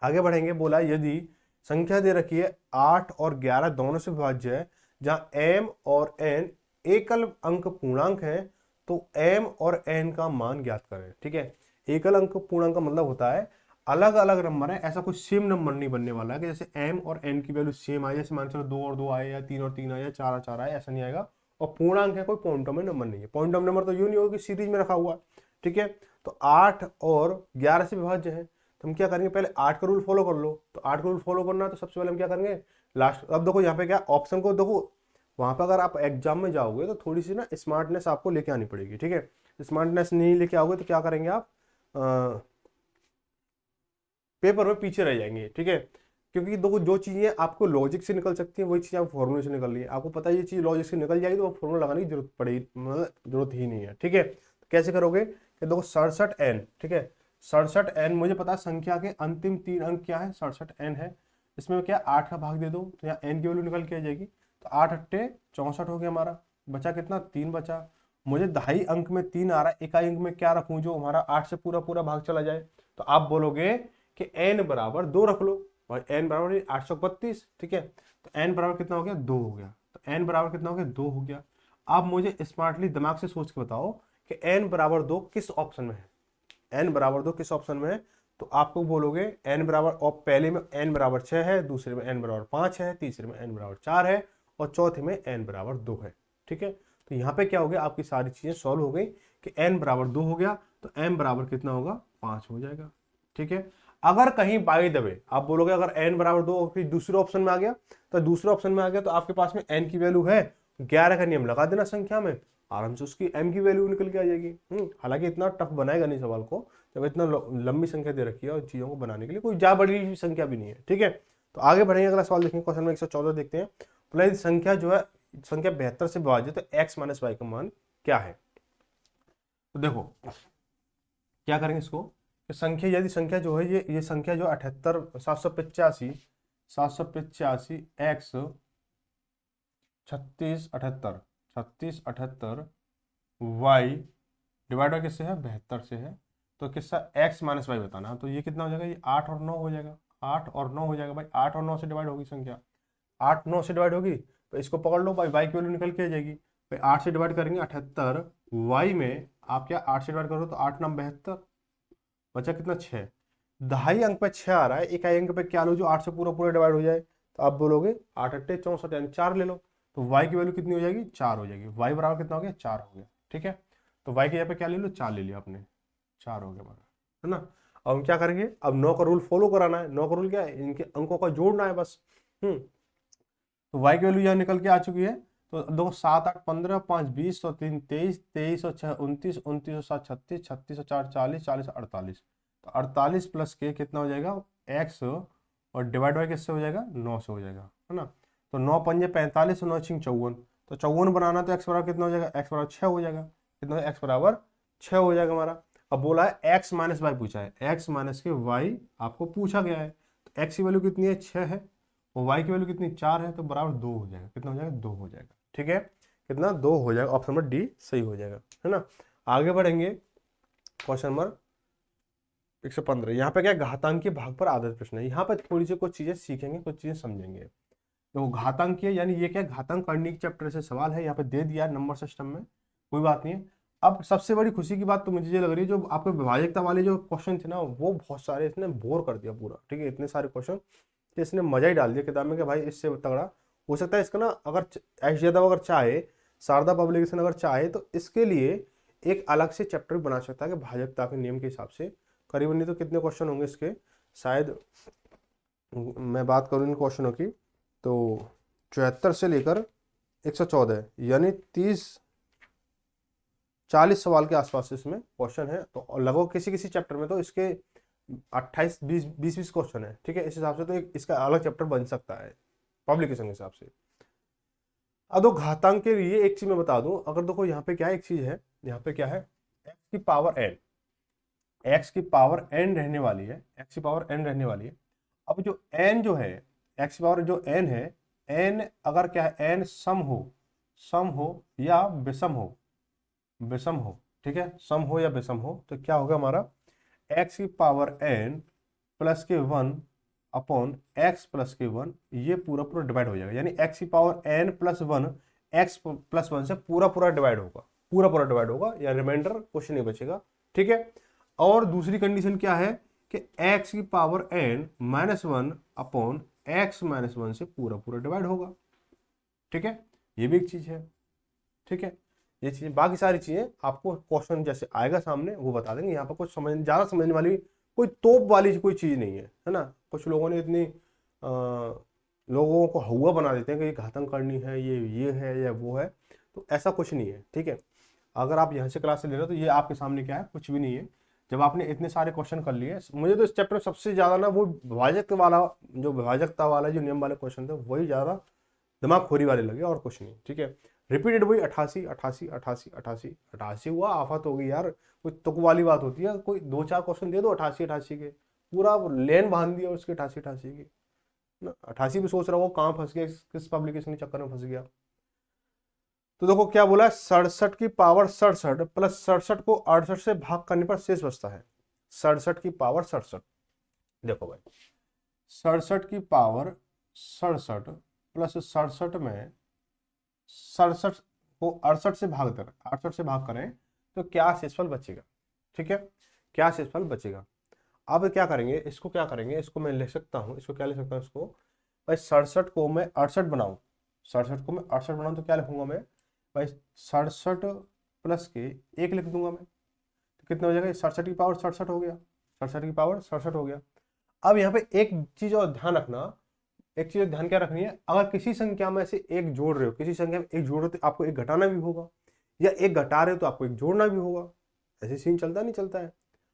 आगे बढ़ेंगे, बोला यदि संख्या दे रखी है 8 और 11 दोनों से विभाज्य है, जहां m और n एकल अंक पूर्णांक है, तो m और n का मान ज्ञात करें, ठीक है। एकल अंक पूर्णांक का मतलब होता है अलग अलग नंबर है, ऐसा कोई सेम नंबर नहीं बनने वाला है कि जैसे m और n की वैल्यू सेम आए, जैसे मान चलो 2 और 2 आए, या 3 और 3 आए, या 4 और 4 आए, ऐसा नहीं आएगा। और पूर्णांक है, कोई पॉइंट में नंबर नहीं है, पॉइंट ऑफ नंबर तो यूं नहीं होगा कि सीरीज में रखा हुआ है, ठीक है। तो 8 और 11 से विभाज्य है, तो हम क्या करेंगे, पहले 8 का रूल फॉलो कर लो। तो 8 का रूल फॉलो करना है तो सबसे पहले हम क्या करेंगे, लास्ट, अब देखो यहाँ पे क्या ऑप्शन को देखो, वहां पर अगर आप एग्जाम में जाओगे तो थोड़ी सी ना स्मार्टनेस आपको लेके आनी पड़ेगी, ठीक है। स्मार्टनेस नहीं लेके आओगे तो क्या करेंगे आप, पेपर में पीछे रह जाएंगे, ठीक है। क्योंकि देखो जो चीजें आपको लॉजिक से निकल सकती हैं वही चीजें आप फॉर्मूले से निकल रही है, आपको पता है ये चीज लॉजिक से निकल जाएगी तो वो फॉर्मूला लगाने की जरूरत पड़ेगी, मतलब जरूरत ही नहीं है, ठीक है। तो कैसे करोगे कि देखो 67n, ठीक है। 67n मुझे पता है संख्या के अंतिम 3 अंक क्या है, 67n है। इसमें क्या 8 का भाग दे दो तो यहाँ n की वैल्यू निकल के आ जाएगी। तो 8 अट्टे 64 हो गया हमारा, बचा कितना, 3 बचा। मुझे 2.5 अंक में 3 आ रहा है, 1 अंक में क्या रखूं जो हमारा 8 से पूरा पूरा भाग चला जाए। तो आप बोलोगे कि n बराबर 2 रख लो भाई, n बराबर 832, ठीक है। तो n बराबर कितना हो गया, 2 हो गया। तो n बराबर कितना हो गया, 2 हो गया। अब मुझे स्मार्टली दिमाग से सोच के बताओ कि n बराबर 2 किस ऑप्शन में है, n बराबर 2 किस ऑप्शन में है। तो आपको बोलोगे n बराबर, और पहले में n बराबर 6 है, दूसरे में n बराबर 5 है, तीसरे में n बराबर 4 है, और चौथे में n बराबर 2 है, ठीक है। तो यहाँ पे क्या हो गया, आपकी सारी चीजें सॉल्व हो गई कि n बराबर 2 हो गया, तो m बराबर कितना होगा, 5 हो जाएगा, ठीक है। अगर कहीं बाई द वे आप बोलोगे अगर n बराबर 2 फिर दूसरे ऑप्शन में आ गया, तो दूसरे ऑप्शन में आ गया तो आपके पास में n की वैल्यू है 11 का नियम लगा देना संख्या में, आराम से उसकी m की वैल्यू निकल के आ जाएगी। हालांकि इतना टफ बनाएगा नहीं सवाल को, जब इतना लंबी संख्या दे रखी है और चीजों को बनाने के लिए कोई ज्यादा बड़ी संख्या भी नहीं है, ठीक है। तो आगे बढ़ेंगे, अगला सवाल देखेंगे, क्वेश्चन नंबर 114 देखते हैं। तो संख्या जो है, संख्या 72 से विभाज्य, तो x माइनस वाई का मान क्या है। तो देखो क्या करेंगे इसको, संख्या, यदि संख्या जो है ये संख्या जो 78 785 x 3678 y डिवाइड बाई किससे है, 72 से है। तो किसका x माइनस वाई बताना है। तो ये कितना हो जाएगा, ये 8 और 9 हो जाएगा, 8 और 9 हो जाएगा भाई, 8 और 9 से डिवाइड होगी संख्या, 8 9 से डिवाइड होगी, तो इसको पकड़ लो भाई, y की वैल्यू निकल के आ जाएगी भाई। 8 से डिवाइड करेंगे 78, y में आप क्या 8 से डिवाइड करो तो 8 9 72, बचा कितना 6, दहाई अंक पे 6 आ रहा है, इकाई अंक पे क्या लो जो 8 से पूरा पूरा डिवाइड हो जाए, तो आप बोलोगे 8 अट्ठे 64 यानी 4 ले लो, तो y की वैल्यू कितनी हो जाएगी 4 हो जाएगी, y बराबर कितना हो गया 4 हो गया। ठीक है, तो y के यहाँ पे क्या ले लो 4 ले लिया आपने, 4 हो गया हमारा, है ना। अब हम क्या करेंगे, अब 9 का रूल फॉलो कराना है, 9 का रूल क्या है, इनके अंकों का जोड़ना है बस। तो y की वैल्यू यहाँ निकल के आ चुकी है, तो देखो 7 8 15 5 20 और 3 23 23 और 6 29 29 और 7 36 36 और 4 40 40 और 48, तो 48 प्लस के कितना हो जाएगा x, और डिवाइड बाई किससे हो जाएगा 9 से हो जाएगा, है ना। तो 9 पंजे 45 और 9 छिंग 54, तो 54 बनाना तो x बराबर कितना हो जाएगा, x बराबर 6 हो जाएगा, कितना x बराबर 6 हो जाएगा हमारा। अब बोला है x माइनस वाई पूछा है, x माइनस के y आपको पूछा गया है, तो x की वैल्यू कितनी है 6 है, और y की वैल्यू कितनी 4 है, तो बराबर 2 हो जाएगा, कितना हो जाएगा 2 हो जाएगा। ठीक है, कितना 2 हो जाएगा, ऑप्शन नंबर डी सही हो जाएगा, है ना। आगे बढ़ेंगे, क्वेश्चन नंबर 115, यहाँ पे क्या घातांकीय भाग पर आधारित प्रश्न है, यहाँ पे थोड़ी सी कुछ चीजें सीखेंगे, कुछ चीजें समझेंगे। तो घातांकीय यानी ये क्या घातांक करने की चैप्टर से सवाल है, यहाँ पे दे दिया नंबर सिस्टम में, कोई बात नहीं है। अब सबसे बड़ी खुशी की बात तो मुझे ये लग रही है, जो आपके विभाजकता वाले जो क्वेश्चन थे ना, वो बहुत सारे इसने बोर कर दिया पूरा। ठीक है, इतने सारे क्वेश्चन कि इसने मजा ही डाल दिया किताब में कि भाई इससे तगड़ा हो सकता है इसका ना, अगर एच यादव अगर चाहे, शारदा पब्लिकेशन अगर चाहे, तो इसके लिए एक अलग से चैप्टर बना सकता है कि भाजकता के नियम के हिसाब से करीबन, नहीं तो कितने क्वेश्चन होंगे इसके, शायद मैं बात करूँ इन क्वेश्चनों की तो 74 से लेकर 114 यानी 30-40 सवाल के आसपास इसमें क्वेश्चन है। तो लगभग किसी किसी चैप्टर में तो इसके 28-20 क्वेश्चन है। ठीक है, इस हिसाब से तो इसका अलग चैप्टर बन सकता है पब्लिकेशन के हिसाब से। अब दो घातांक के लिए एक चीज मैं बता दूं, अगर देखो यहाँ पे क्या है, एक चीज है यहाँ पे क्या है, एक्स की पावर एन, एक्स की पावर एन रहने वाली है, एक्स की पावर एन रहने वाली है। अब जो एन जो है, एक्स की पावर जो एन है, एन अगर क्या है, एन सम हो या विषम हो, विषम हो, ठीक है, सम हो या विषम हो, तो क्या होगा हमारा एक्स की पावर एन प्लस के 1 अपॉन एक्स प्लस के 1, ये पूरा पूरा डिवाइड हो जाएगा, यानी एक्स की power n plus 1 x plus 1 से पूरा पूरा डिवाइड होगा, पूरा पूरा डिवाइड होगा, या रिमाइंडर कुछ नहीं बचेगा। ठीक है, और दूसरी कंडीशन क्या है कि एक्स की power n minus 1 upon x minus 1 से पूरा पूरा डिवाइड होगा। ठीक है, ये भी एक चीज है। ठीक है, ये चीजें, बाकी सारी चीजें आपको क्वेश्चन जैसे आएगा सामने वो बता देंगे, यहाँ पर कुछ ज्यादा समझने वाली कोई तोप वाली कोई चीज नहीं है ना। कुछ लोगों ने इतनी लोगों को हुआ बना देते हैं कि ये घातंक करनी है, ये है या वो है, तो ऐसा कुछ नहीं है। ठीक है, अगर आप यहाँ से क्लास से ले रहे हो तो ये आपके सामने क्या है, कुछ भी नहीं है। जब आपने इतने सारे क्वेश्चन कर लिए, मुझे तो इस चैप्टर में सबसे ज्यादा ना वो विभाजकता वाला जो नियम वाले क्वेश्चन थे वही ज्यादा दिमाग खोरी वाले लगे, और कुछ नहीं। ठीक है, रिपीटेड वही 88 88 88 88 88 हुआ, आफत होगी यार, कोई तुक वाली बात होती है, कोई 2-4 क्वेश्चन दे दो 88 88 के, पूरा लेन बांध दिया उसके 88 88 की ना। 88 भी सोच रहा हो कहाँ फंस गया, किस पब्लिकेशन के चक्कर में फंस गया। तो देखो क्या बोला है, 67 की पावर 67 प्लस 67 को 68 से भाग करने पर शेष बचता है। 67 की पावर 67, देखो भाई 67 की पावर 67 प्लस 67 में 67 को 68 से भाग करें, 68 से भाग करें तो क्या शेषफल बचेगा। ठीक है, क्या शेषफल बचेगा। अब क्या करेंगे, इसको क्या करेंगे, इसको मैं लिख सकता हूँ, इसको क्या लिख सकता हूँ, इसको भाई 67 को मैं 68 बनाऊं, 67 को मैं 68 बनाऊं तो क्या लिखूंगा मैं भाई, 67 प्लस के 1 लिख दूंगा मैं, तो कितना हो जाएगा 67 की पावर 67 हो गया, 67 की पावर 67 हो गया। अब यहाँ पे एक चीज और ध्यान रखना, एक चीज ध्यान क्या रखनी है, अगर किसी संख्या में से एक जोड़ रहे हो, किसी संख्या में एक जोड़ रहे हो तो आपको एक घटाना भी होगा, या एक घटा रहे हो तो आपको एक जोड़ना भी होगा। ऐसे सीन चलता नहीं चलता है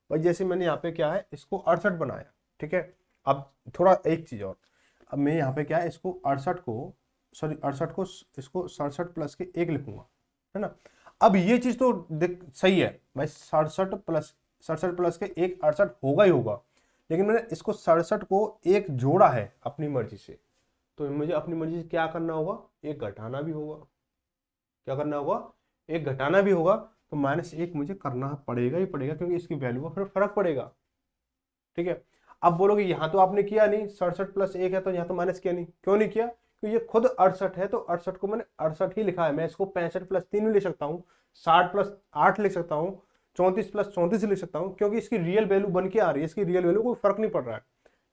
भाई। जैसे मैंने यहाँ पे क्या है, इसको 68 बनाया। ठीक है, अब थोड़ा एक चीज और, अब मैं यहाँ पे क्या है, इसको 68 को इसको 67 प्लस के 1 लिखूंगा, है ना। अब ये चीज तो देख सही है भाई, 67 प्लस के 1 68 होगा ही होगा, लेकिन मैंने इसको 67 को 1 जोड़ा है अपनी मर्जी से, तो मुझे अपनी मर्जी से क्या करना होगा, एक घटाना भी होगा। क्या करना होगा, एक घटाना भी होगा, तो -1 मुझे करना पड़ेगा ही पड़ेगा, क्योंकि इसकी वैल्यू में फिर फर्क पड़ेगा। ठीक है, अब बोलोगे यहाँ तो आपने किया नहीं, 67 प्लस 1 है तो यहाँ तो माइनस किया नहीं, क्यों नहीं किया, क्योंकि ये खुद 68 है, तो 68 को मैंने 68 ही लिखा है। मैं इसको 65 प्लस 3 भी लिख सकता हूँ, 60 प्लस 8 लिख सकता हूँ, 34 प्लस 34 लिख सकता हूँ, क्योंकि इसकी रियल वैल्यू बन के आ रही है, इसकी रियल वैल्यू कोई फर्क नहीं पड़ रहा है।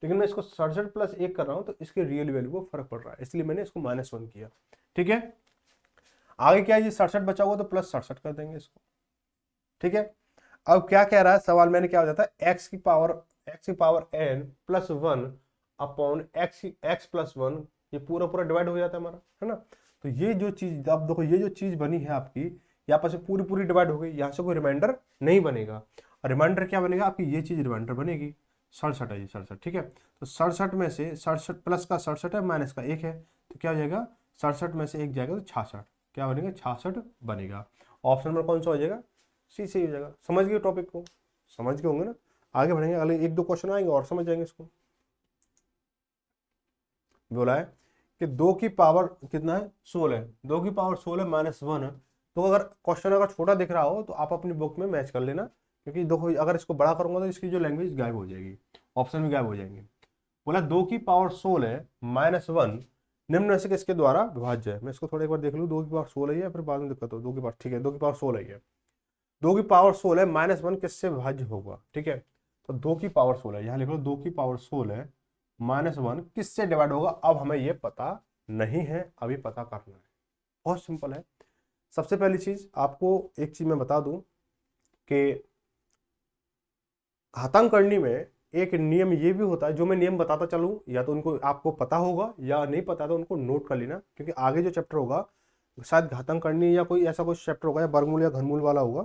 लेकिन मैं इसको 67 प्लस 1 कर रहा हूँ तो इसकी रियल वैल्यू को फर्क पड़ रहा है, इसलिए मैंने इसको -1 किया। ठीक है, आगे क्या है, ये 67 बचा हुआ तो प्लस 67 कर देंगे इसको। ठीक है, अब क्या कह रहा है सवाल, मैंने क्या हो जाता है x की power n plus 1 upon x plus 1, ये पूरा पूरा डिवाइड हो जाता है हमारा, है ना। तो ये जो चीज, अब देखो ये जो चीज बनी है आपकी, यहाँ पर से पूरी पूरी डिवाइड हो गई, यहाँ से कोई रिमाइंडर नहीं बनेगा। और रिमाइंडर क्या बनेगा आपकी, ये चीज रिमाइंडर बनेगी 67 है, ये 67। ठीक है, तो 67 में से 67 प्लस का 67 है, माइनस का 1 है, तो क्या हो जाएगा, 67 में से 1 जाएगा तो 66, क्या बनेगा 66 बनेगा। ऑप्शन नंबर कौन सा हो जाएगा, सी सही हो जाएगा। समझ गए टॉपिक को, समझ गए होंगे ना। आगे बढ़ेंगे, अगले 1-2 क्वेश्चन आएंगे और समझ जाएंगे इसको। बोला है कि 2 की पावर कितना है 16, 2 की पावर 16 -1 है। तो अगर क्वेश्चन अगर छोटा दिख रहा हो तो आप अपनी बुक में मैच कर लेना, क्योंकि देखो अगर इसको बड़ा करूंगा तो इसकी जो लैंग्वेज गायब हो जाएगी, ऑप्शन भी गायब हो जाएंगे। बोला 2 की पावर 16 -1 निम्न में से किसके द्वारा विभाज्य है। मैं इसको थोड़ा एक बार देख लूँ, 2 की पावर 16 है, फिर बाद में दिक्कत हो। 2 की पावर, ठीक है, 2 की पावर 16 है। 2 की पावर 16 -1 किससे विभाज्य होगा। ठीक है, तो 2 की पावर 16 यहाँ लिख लो, 2 की पावर 16 -1 किससे डिवाइड होगा। अब हमें ये पता नहीं है, अभी पता करना है, बहुत सिंपल है। सबसे पहली चीज आपको एक चीज मैं बता दूं कि घातांकरणी में एक नियम ये भी होता है, जो मैं नियम बताता चलूं, या तो उनको आपको पता होगा या नहीं पता तो उनको नोट कर लेना, क्योंकि आगे जो चैप्टर होगा शायद घातांकरणी या कोई ऐसा कुछ चैप्टर होगा, या वर्गमूल या घनमूल वाला होगा।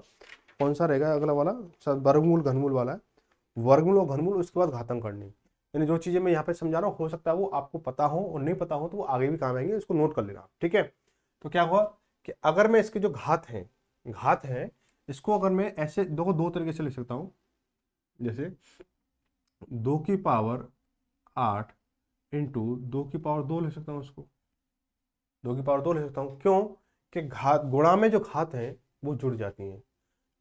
कौन सा रहेगा अगला वाला, शायद वर्गमूल घनमूल वाला है, वर्गमूल और घनमूल, उसके बाद घातांकरणी। यानी जो चीजें मैं यहाँ पे समझा रहा हूँ, हो सकता है वो आपको पता हो और नहीं पता हो तो वो आगे भी काम आएंगे, उसको नोट कर लेना। ठीक है, तो क्या हुआ कि अगर मैं इसके जो घात हैं इसको अगर मैं ऐसे दो तरीके से लिख सकता हूँ, जैसे 2 की पावर 8 इंटू 2 की पावर 2 लिख सकता हूँ उसको, 2 की पावर 2 लिख सकता हूँ। क्यों कि घात, गुणा में जो घात हैं वो जुड़ जाती हैं।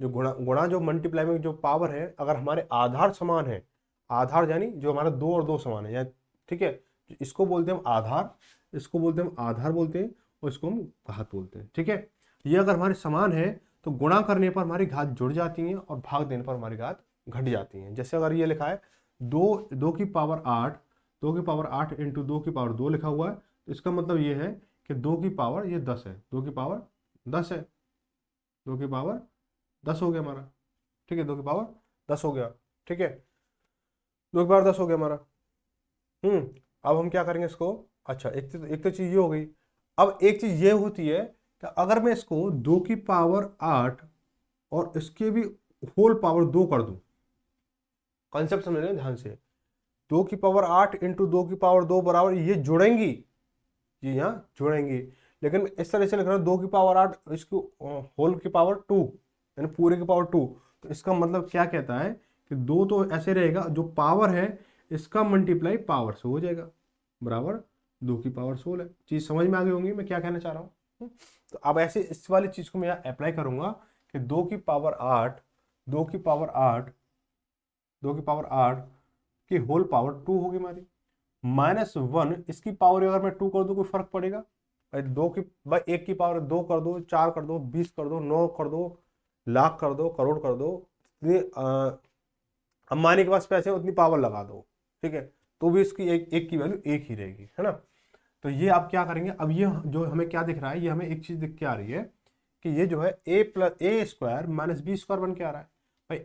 जो गुणा जो मल्टीप्लाई में जो पावर है, अगर हमारे आधार समान है, आधार यानी जो हमारा 2 और 2 समान है, या ठीक है, इसको बोलते हैं हम आधार, इसको बोलते हैं हम आधार बोलते हैं, और इसको हम घात बोलते हैं। ठीक है, ये अगर हमारे समान है तो गुणा करने पर हमारी घात जुड़ जाती हैं और भाग देने पर हमारी घात घट जाती हैं। जैसे अगर ये लिखा है 2 की पावर 8, 2 की पावर 8 इंटू 2 की पावर 2 लिखा हुआ है, तो इसका मतलब ये है कि 2 की पावर ये 10 है, 2 की पावर 10 है, 2 की पावर 10 हो गया हमारा। ठीक है, 2 की पावर 10 हो गया। ठीक है, 2 की पावर 10 हो गया हमारा। अब हम क्या करेंगे इसको, अच्छा एक तो चीज ये हो गई। अब एक चीज ये होती है कि अगर मैं इसको 2 की पावर 8 और इसके भी होल पावर 2 कर दूं, कॉन्सेप्ट समझ लें ध्यान से, 2 की पावर 8 इंटू 2 की पावर 2 बराबर ये जुड़ेंगी, जी यहाँ जुड़ेंगी। लेकिन इस तरह से लिख रहा हूं 2 की पावर 8 इसको होल की पावर 2, यानी पूरे की पावर 2, तो इसका मतलब क्या कहता है कि 2 तो ऐसे रहेगा, जो पावर है इसका मल्टीप्लाई पावर से हो जाएगा, बराबर 2 की पावर 16। चीज समझ में आ गई होंगी मैं क्या कहना चाह रहा हूँ। तो अब ऐसे इस वाली चीज को मैं यहाँ अप्लाई करूंगा कि 2 की पावर 8, 2 की पावर 8, 2 की पावर 8 की होल पावर 2 होगी हमारी, -1 इसकी पावर अगर मैं 2 कर दूं कोई फर्क पड़ेगा भाई। 2 की भाई 1 की पावर 2 कर दो, 4 कर दो, 20 कर दो, 9 कर दो, लाख कर दो, करोड़ कर दो, अंबानी के पास पैसे उतनी पावर लगा दो, ठीक है, तो भी इसकी एक की वैल्यू एक ही रहेगी, है ना। तो ये आप क्या करेंगे, अब ये जो हमें क्या दिख रहा है, ये हमें एक चीज दिख के आ रही है कि ये जो है a² माइनस b² बन के आ रहा है। भाई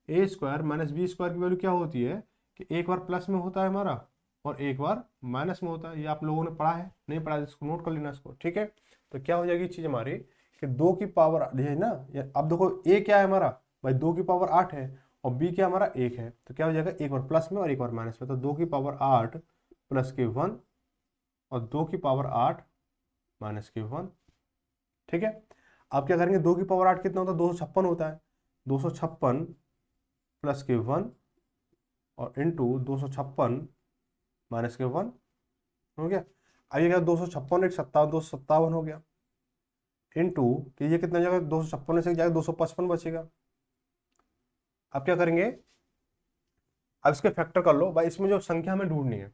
a² माइनस b² की वैल्यू क्या होती है कि एक बार प्लस में होता है हमारा और एक बार माइनस में होता है। ये आप लोगों ने पढ़ा है, नहीं पढ़ा है इसको नोट कर लेना इसको। ठीक है, तो क्या हो जाएगी चीज हमारी कि 2 की पावर है ना, अब देखो a क्या है हमारा भाई, 2 की पावर 8 है और b क्या हमारा 1 है, तो क्या हो जाएगा एक बार प्लस में और एक बार माइनस में, तो 2 की पावर 8 प्लस के 1 और 2 की पावर 8 माइनस के 1। ठीक है, अब क्या करेंगे, 2 की पावर 8 कितना होता है, 256 होता है, 256 प्लस के 1 और इंटू 256 माइनस के 1 हो गया। अब ये क्या 256 एक 57, 257 हो गया, इंटू कि ये कितना जाएगा 256 से जाएगा 255 बचेगा। अब क्या करेंगे, अब इसके फैक्टर कर लो भाई, इसमें जो संख्या हमें ढूंढनी है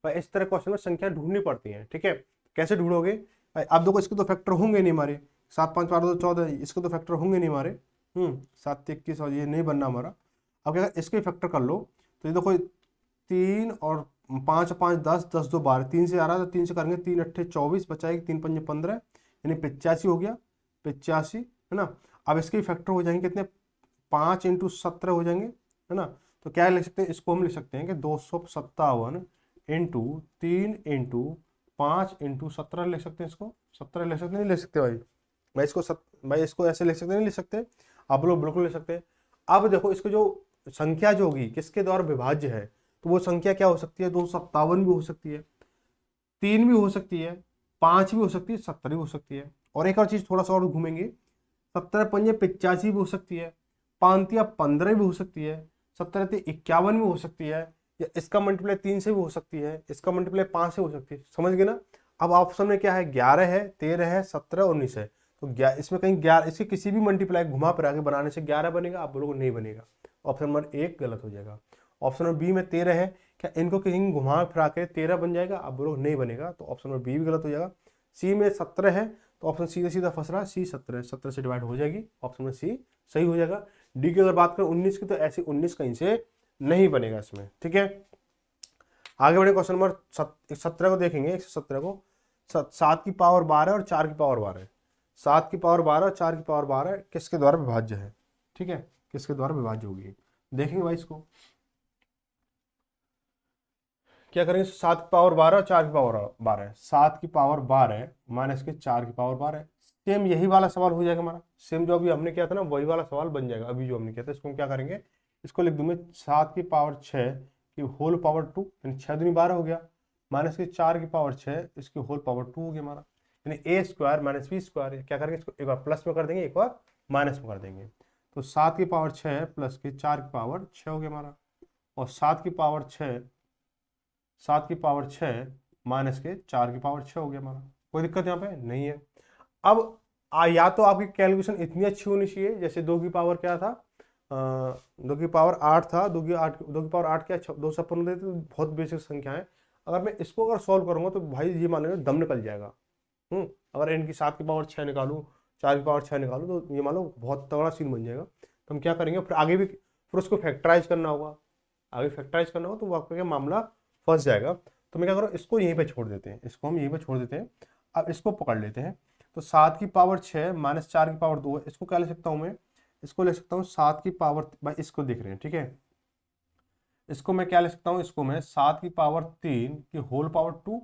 भाई, इस तरह क्वेश्चन में संख्या ढूंढनी पड़ती है। ठीक है, कैसे ढूंढोगे भाई, आप देखो इसके तो फैक्टर होंगे नहीं हमारे, 7 5 12 14, इसके तो फैक्टर होंगे नहीं हमारे, 7 से 21 और ये नहीं बनना हमारा। अब क्या इसके फैक्टर कर लो तो ये देखो 3 और 5 5 10 10 2 12 3 से आ रहा है तो 3 से करेंगे 3 अट्ठे 24 बचाएगी 3 पंजे 15 यानी 85 हो गया 85 है ना। अब इसके फैक्टर हो जाएंगे कितने 5 इंटू 17 हो जाएंगे है ना। तो क्या लिख सकते हैं इसको हम लिख सकते हैं कि 257 इंटू 3 इंटू 5 इंटू 17 लिख सकते हैं इसको 17 लिख सकते नहीं लिख सकते भाई भाई इसको ऐसे लिख सकते नहीं लिख सकते आप लोग बिल्कुल लिख सकते हैं। अब देखो इसको जो संख्या जो होगी किसके द्वारा विभाज्य है तो वो संख्या क्या हो सकती है 257 भी हो सकती है 3 भी हो सकती है 5 भी हो सकती है 70 भी हो सकती है। और एक और चीज थोड़ा सा और घूमेंगे 17 पंजे 85 भी हो सकती है 5 15 भी हो सकती है 17 51 भी हो सकती है या इसका मल्टीप्लाई 3 से भी हो सकती है इसका मल्टीप्लाई 5 से हो सकती है समझ गए ना। अब ऑप्शन में क्या है 11 है 13 है 17 19 है तो इसमें कहीं 11 इसके किसी भी मल्टीप्लाई घुमा फिरा के बनाने से 11 बनेगा आप बोलोगे नहीं बनेगा ऑप्शन नंबर 1 गलत हो जाएगा। ऑप्शन नंबर बी में 13 है क्या इनको कहीं घुमा फिरा के 13 बन जाएगा आप बोलोगे नहीं बनेगा तो ऑप्शन नंबर बी भी गलत हो जाएगा। सी में 17 है तो ऑप्शन सीधा सीधा फंस रहा है सी 17 से डिवाइड हो जाएगी ऑप्शन में सी सही हो जाएगा। डी की अगर बात करें 19 की तो ऐसी 19 कहीं से नहीं बनेगा इसमें ठीक है। आगे बढ़े क्वेश्चन नंबर 17 को देखेंगे 117 को 7 की पावर 12 और 4 की पावर 12 7 की पावर 12 और 4 की पावर 12 किसके द्वारा विभाज्य है ठीक है किसके द्वारा विभाज्य होगी देखेंगे भाई इसको क्या करेंगे 7 की पावर 12 और 4 की पावर 12 7 की पावर 12 माइनस के 4 की पावर 12 सेम यही वाला सवाल हो जाएगा हमारा सेम जो अभी हमने किया था ना वही वाला सवाल बन जाएगा अभी जो हमने किया था इसको हम क्या करेंगे इसको लिख दूंगे 7 की पावर 6 की होल पावर 2 यानी 6 दूनी 12 हो गया माइनस के 4 की पावर 6 इसकी होल पावर 2 हो गया हमारा यानी ए स्क्वायर माइनस बी स्क्वायर क्या करेंगे इसको एक बार प्लस में कर देंगे एक बार माइनस में कर देंगे तो 7 की पावर 6 प्लस के 4 की पावर 6 हो गया हमारा और 7 की पावर 6 माइनस के 4 की पावर 6 हो गया हमारा कोई दिक्कत यहाँ पे नहीं है। अब या तो आपकी कैलकुलेशन इतनी अच्छी होनी चाहिए जैसे 2 की पावर क्या था 2 की पावर 8 था 2 की पावर 8 क्या 256 देते तो बहुत बेसिक संख्या है। अगर मैं इसको अगर सॉल्व करूंगा तो भाई ये मान लो दम निकल जाएगा। अगर इनकी 7 की पावर 6 निकालूं 4 की पावर 6 निकालूं तो ये मान लो बहुत तगड़ा सीन बन जाएगा। तो हम क्या करेंगे फिर आगे भी फिर उसको फैक्टराइज करना होगा आगे फैक्टराइज करना होगा तो वहाँ पर मामला फंस जाएगा। तो मैं क्या करूँ इसको यहीं पे छोड़ देते हैं इसको हम यहीं पे छोड़ देते हैं। अब इसको पकड़ लेते हैं तो 7 की पावर 6 माइनस 4 की पावर 2 है इसको क्या ले सकता हूँ मैं इसको ले सकता हूँ 7 की पावर भाई इसको देख रहे हैं ठीक है इसको मैं क्या ले सकता हूँ इसको मैं 7 की पावर 3 की होल पावर 2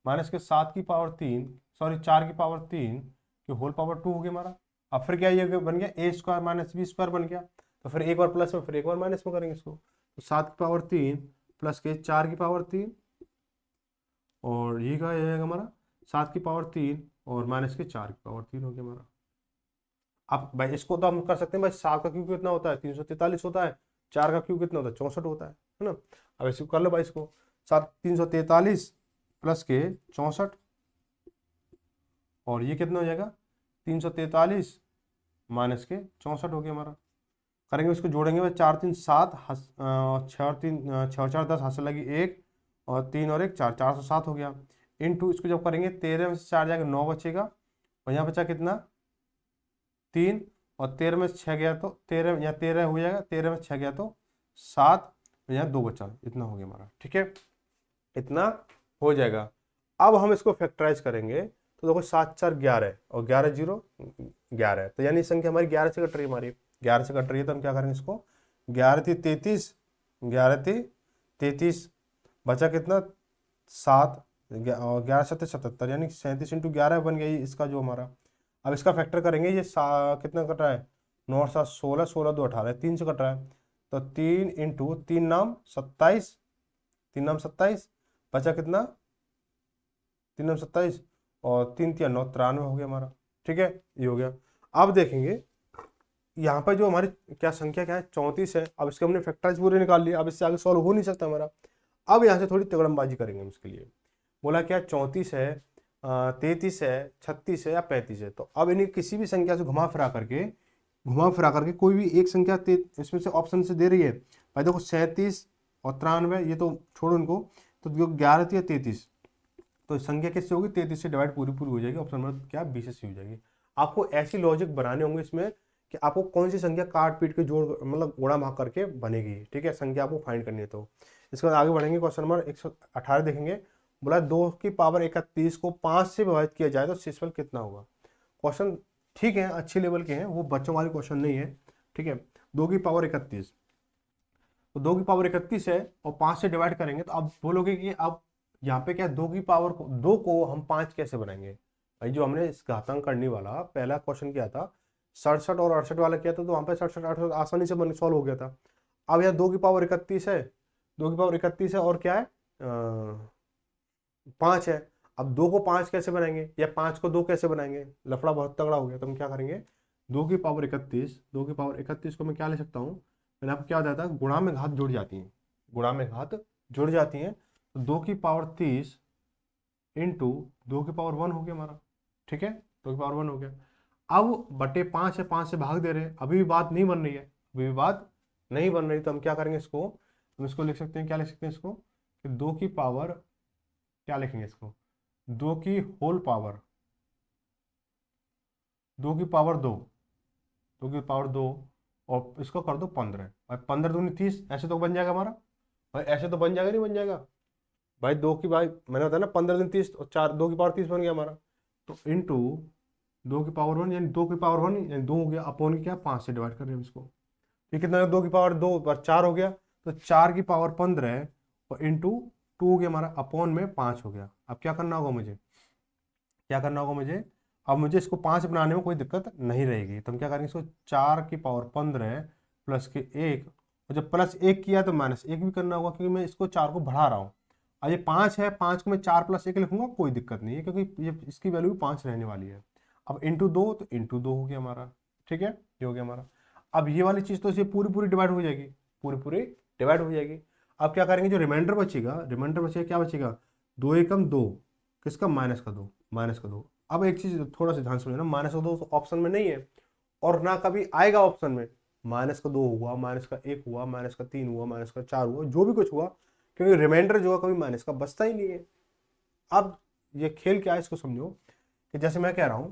माइनस के 7 की पावर 3 सॉरी 4 की पावर 3 की होल पावर 2 हो गया हमारा। अब फिर क्या ये बन गया ए स्क्वायर माइनस बी स्क्वायर बन गया तो फिर एक बार प्लस में फिर एक बार माइनस में करेंगे इसको तो 7 की पावर 3 प्लस के 4 की पावर 3 और ये क्या जाएगा हमारा 7 की पावर 3 और माइनस के 4 की पावर 3 हो गया हमारा। अब भाई इसको तो हम कर सकते हैं भाई 7 का क्यूब कितना होता है 343 होता है 4 का क्यूब कितना होता है 64 होता है ना। अब इसको कर लो भाई इसको 343 प्लस के 64 और ये कितना हो जाएगा 343 माइनस के 64 हो गया हमारा। करेंगे इसको जोड़ेंगे भाई 4 3 7 6 और 3 6 4 10 हाथ से लगी 1 और 3 और 1 4 407 हो गया इनटू इसको जब करेंगे 13 में से 4 जाएगा 9 बचेगा और यहाँ बचा कितना 3 और 13 में से 6 गया तो 13 यहाँ 13 हो जाएगा 13 में 6 गया तो 7 और यहाँ 2 बचा इतना हो गया हमारा ठीक है इतना हो जाएगा। अब हम इसको फैक्टराइज करेंगे तो देखो 7 4 11 और 11 0 11 तो यानी संख्या हमारी 11 से कट रही है हमारी 11 से कट रही है तो हम क्या करेंगे इसको 11 थी 33 11 थी 33 बचा कितना 7 और 11 7 77 यानी 37 इंटू 11 बन गई इसका जो हमारा। अब इसका फैक्टर करेंगे ये कितना कट रहा है 9 7 16 16 2 18 3 से कट रहा है तो 3 इंटू 3 नाम 27 3 नाम 27 बचा कितना 3 नाम 27 और 3 3 9 93 हो गया हमारा ठीक है ये हो गया। अब देखेंगे यहाँ पर जो हमारी क्या संख्या क्या है 34 है। अब इसके हमने फैक्टराइज पूरे निकाल लिया अब इससे आगे सॉल्व हो नहीं सकता हमारा। अब यहाँ से थोड़ी तिगड़मबाजी करेंगे हम इसके लिए बोला क्या 34 है 33 है 36 है या 35 है तो अब इन्हें किसी भी संख्या से घुमा फिरा करके कोई भी एक संख्या इसमें से ऑप्शन से दे रही है भाई देखो 37 और 93 ये तो छोड़ो इनको तो जो 11 थी या 33 तो संख्या किससे होगी 33 से डिवाइड पूरी हो जाएगी ऑप्शन नंबर क्या 20 से हो जाएगी। आपको ऐसी लॉजिक बनाने होंगे इसमें कि आपको कौन सी संख्या काट पीट के जोड़ मतलब गुणा भाग करके बनेगी, ठीक है, संख्या आपको फाइंड करनी है। तो इसके बाद आगे बढ़ेंगे, क्वेश्चन नंबर 118 देखेंगे। बोला 2 की पावर 31 को 5 से विभाजित किया जाए तो शेषफल कितना होगा। क्वेश्चन ठीक है, अच्छे लेवल के हैं, वो बच्चों वाले क्वेश्चन नहीं है, ठीक है। 2 की पावर 31, तो 2 की पावर 31 है और 5 से डिवाइड करेंगे, तो अब बोलोगे कि अब यहाँ पे क्या 2 को हम 5 कैसे बनाएंगे। भाई जो हमने इस घातांक करने वाला पहला क्वेश्चन किया था 67 और 68 वाला किया था, तो वहां पे 67 68 आसानी से सॉल्व हो गया था। अब यहाँ 2 की पावर 31 है, 2 की पावर 31 है और क्या है 5 है। अब 2 को 5 कैसे बनाएंगे या 5 को 2 कैसे बनाएंगे, लफड़ा बहुत तगड़ा हो गया। तो हम क्या करेंगे, 2 की पावर 31 को मैं क्या ले सकता हूँ, मैंने आपको क्या बताया था, गुणा में घात जुड़ जाती है, गुणा में घात जुड़ जाती है। तो 2 की पावर 30 इंटू 2 की पावर 1 हो गया हमारा, ठीक है, 2 की पावर 1 हो गया। अब बटे 5 है, 5 से भाग दे रहे हैं, अभी भी बात नहीं बन रही है, अभी भी बात नहीं बन रही। तो हम क्या करेंगे इसको, हम इसको लिख सकते हैं, क्या लिख सकते हैं इसको कि 2 की पावर, क्या लिखेंगे इसको, 2 की होल पावर, 2 की पावर 2, 2 की पावर 2 और इसको कर दो 15, भाई 15 दूनी 30, ऐसे तो बन जाएगा हमारा, भाई ऐसे तो बन जाएगा, नहीं बन जाएगा भाई, भाई मैंने बताया ना 15 दूनी 30 और 2 की पावर 30 बन गया हमारा। तो इंटू 2 की पावर 1 यानी 2 की पावर 1 यानी 2 हो गया, अपॉन क्या 5 से डिवाइड कर रहे हैं इसको, ये कितना, 2 की पावर 2 पर 4 हो गया, तो 4 की पावर 15 और इंटू 2 हो गया हमारा, अपॉन में 5 हो गया। अब क्या करना होगा मुझे, क्या करना होगा मुझे, अब मुझे इसको 5 बनाने में कोई दिक्कत नहीं रहेगी। तो हम क्या करेंगे, इसको 4 की पावर 15 प्लस के 1, और जब +1 किया तो -1 भी करना होगा, क्योंकि मैं इसको 4 को बढ़ा रहा हूँ। अब ये 5 है, 5 को मैं 4 + 1 लिखूंगा, कोई दिक्कत नहीं है, क्योंकि ये इसकी वैल्यू 5 रहने वाली है। अब इंटू 2, तो इंटू 2 हो गया हमारा, ठीक है, ये हो गया हमारा। अब ये वाली चीज़ तो इसे पूरी पूरी डिवाइड हो जाएगी, पूरी पूरी डिवाइड हो जाएगी। अब क्या करेंगे, जो रिमाइंडर बचेगा, रिमाइंडर बचेगा, क्या बचेगा, 2 एकम 2, किसका, -का 2, -का 2। अब एक चीज थोड़ा सा ध्यान से समझना, -का 2 ऑप्शन में नहीं है और ना कभी आएगा ऑप्शन में। -का 2 हुआ, -का 1 हुआ, -का 3 हुआ, -का 4 हुआ, जो भी कुछ हुआ, क्योंकि रिमाइंडर जो है कभी माइनस का बचता ही नहीं है। अब ये खेल क्या है, इसको समझो कि जैसे मैं कह रहा हूं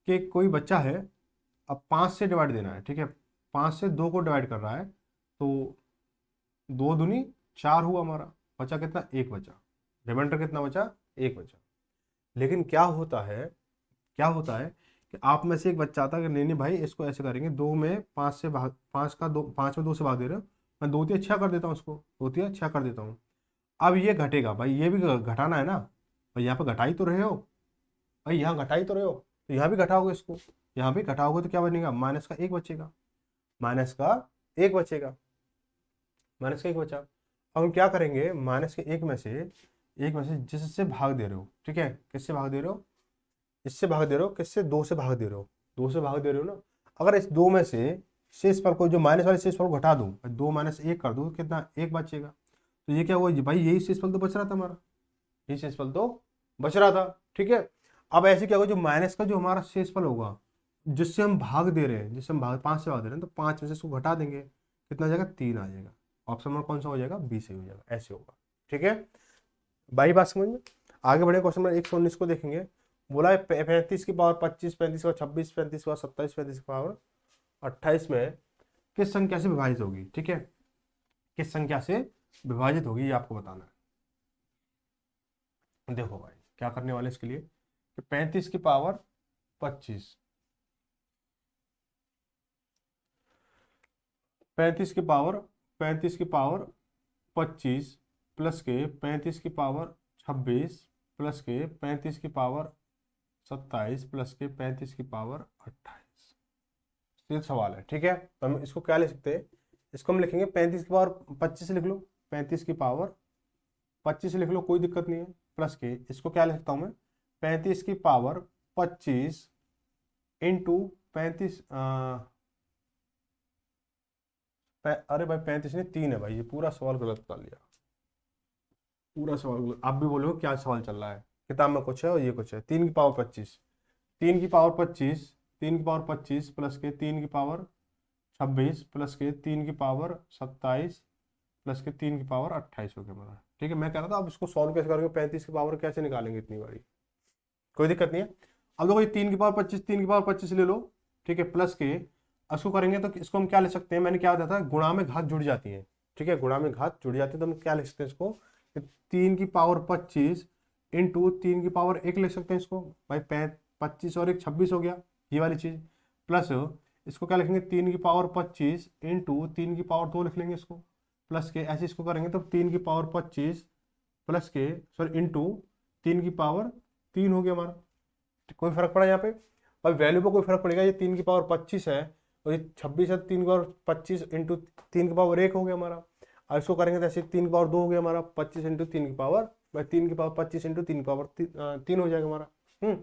कि कोई बच्चा है, अब 5 से डिवाइड देना है, ठीक है, 5 से 2 को डिवाइड कर रहा है, तो 2 दूनी 4 हुआ हमारा, बचा कितना, 1 बचा, रिमाइंडर कितना बचा, 1 बचा। लेकिन क्या होता है कि आप में से एक बच्चा आता है कि नहीं नहीं भाई इसको ऐसे करेंगे, 2 में 5 से भाग, 5 में 2 से भाग दे रहे हो, मैं 2 × 6 कर देता हूँ उसको, 2 × 6 कर देता हूँ। अब ये घटेगा भाई, ये भी घटाना है ना भाई, यहाँ पे घटा ही तो रहे हो भाई, यहाँ घटा ही तो रहे हो, तो यहाँ भी घटाओगे इसको, यहाँ भी घटाओगे तो क्या बनेगा, -का 1 बचेगा, -का 1 बचेगा, -का 1 बचा। अब हम क्या करेंगे, -के 1 में से जिससे भाग दे रहे हो, ठीक है, किससे भाग दे रहे हो, इससे भाग दे रहे हो, किससे, 2 से भाग दे रहे हो, 2 से भाग दे रहे हो ना। अगर इस 2 में से शेषफल को, जो माइनस वाले शेषफल को घटा दूं, 2 - 1 कर दूं, कितना, 1 बचेगा। तो ये क्या हुआ भाई, यही शेषफल तो बच रहा था हमारा, यही शेषफल तो बच रहा था, ठीक है। अब ऐसे क्या होगा, जो माइनस का जो हमारा शेषफल होगा, जिससे हम भाग दे रहे हैं, जिससे हम 5 से भाग दे रहे हैं, तो 5 में से इसको घटा देंगे, कितना आ जाएगा, 3 आ जाएगा। ऑप्शन नंबर कौन सा हो जाएगा, बी से हो जाएगा, ऐसे होगा, ठीक है भाई, बात समझ में। आगे बढ़े, क्वेश्चन नंबर 119 को देखेंगे। बोला है 35 की पावर 25, 35 की पावर 26, 35 की पावर 27, 35 की पावर 28 में किस संख्या से विभाजित होगी, ठीक है, किस संख्या से विभाजित होगी, ये आपको बताना है। देखो भाई क्या करने वाले इसके लिए, कि 35 की पावर 25, 35 की पावर 25 प्लस के 35 की पावर 26 प्लस के 35 की पावर 27 प्लस के 35 की पावर 28, ये सवाल है, ठीक है। तो हम इसको क्या ले सकते हैं, इसको हम लिखेंगे 35 की पावर 25 लिख लो, 35 की पावर 25 लिख लो, कोई दिक्कत नहीं है, प्लस के इसको क्या लिख सकता हूं मैं, 35 की पावर 25 इंटू 35, अरे भाई 35 नहीं 3 है भाई, ये पूरा सवाल गलत कर लिया, पूरा सवाल गलत। आप भी बोलो क्या सवाल चल रहा है, किताब में कुछ है और ये कुछ है। 3 की पावर 25, 3 की पावर 25, 3 की पावर 25 प्लस के 3 की पावर 26 प्लस के 3 की पावर 27 प्लस के 3 की पावर 28 हो गया हमारा, ठीक है। मैं कह रहा था अब इसको सॉल्व कैसे करेंगे, 35 की पावर कैसे निकालेंगे इतनी बारी, कोई दिक्कत नहीं है। अब देखो ये 3 की पावर 25, 3 की पावर 25 ले लो, ठीक है, प्लस के इसको करेंगे तो इसको हम क्या ले सकते हैं, मैंने क्या बताया था, गुणा में घात जुड़ जाती है। ठीक है, गुणा में घात जुड़ जाती है तो हम क्या लिख सकते हैं इसको, 3 की पावर 25 इंटू 3 की पावर 1 लिख सकते हैं इसको भाई, 25 और 1 26 हो गया, ये वाली चीज। प्लस इसको क्या लिखेंगे, 3 की पावर 25 इंटू 3 की पावर 2 लिख लेंगे इसको, प्लस के ऐसे इसको करेंगे तो 3 की पावर 25 प्लस के सॉरी इंटू 3 की पावर 3 हो गया हमारा। कोई फर्क पड़ा यहाँ पे भाई, वैल्यू पे कोई फर्क पड़ेगा, ये 3 की पावर 25 है और ये 26 है, 3 की पावर 25 इंटू 3 की पावर 1 हो गया हमारा। अब इसको करेंगे तो ऐसे 3 की पावर 2 हो गया हमारा, 25 इंटू 3 की पावर भाई 3 की पावर 25 इंटू 3 की पावर 3 हो जाएगा हमारा।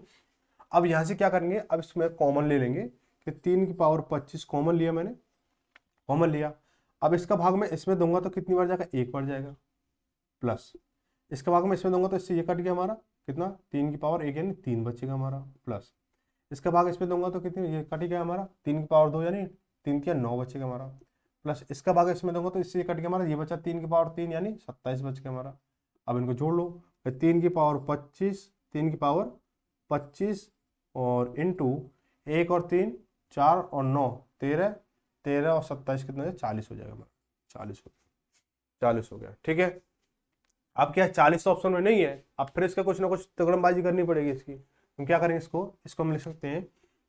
अब यहाँ से क्या करेंगे, अब इसमें कॉमन ले लेंगे कि 3 की पावर 25 कॉमन लिया मैंने, कॉमन लिया। अब इसका भाग में इसमें दूंगा तो कितनी बार जाएगा, 1 बार जाएगा, प्लस इसका भाग में इसमें दूंगा तो इससे ये कट गया हमारा, कितना 3 की पावर 1 यानी 3 बचेगा हमारा, प्लस इसका भाग इसमें दूंगा तो कितनी, ये कट गया हमारा 3 की पावर 2 यानी 3 के 9 बचेगा हमारा, प्लस इसका भाग इसमें दूंगा तो इससे ये कट गया हमारा, ये बचा 3 की पावर 3 यानी 27 बच गया हमारा। अब इनको जोड़ लो, 3 की पावर 25 3 की पावर 25 और इंटू 1 और 3 4 और 9 13 13 और 27 कितना है, 40 हो जाएगा हमारा, 40 हो गया। ठीक है, अब क्या 40 ऑप्शन में नहीं है, अब फिर इसका कुछ ना कुछ तगड़मबाजी करनी पड़ेगी इसकी। हम क्या करेंगे, इसको हम लिख सकते हैं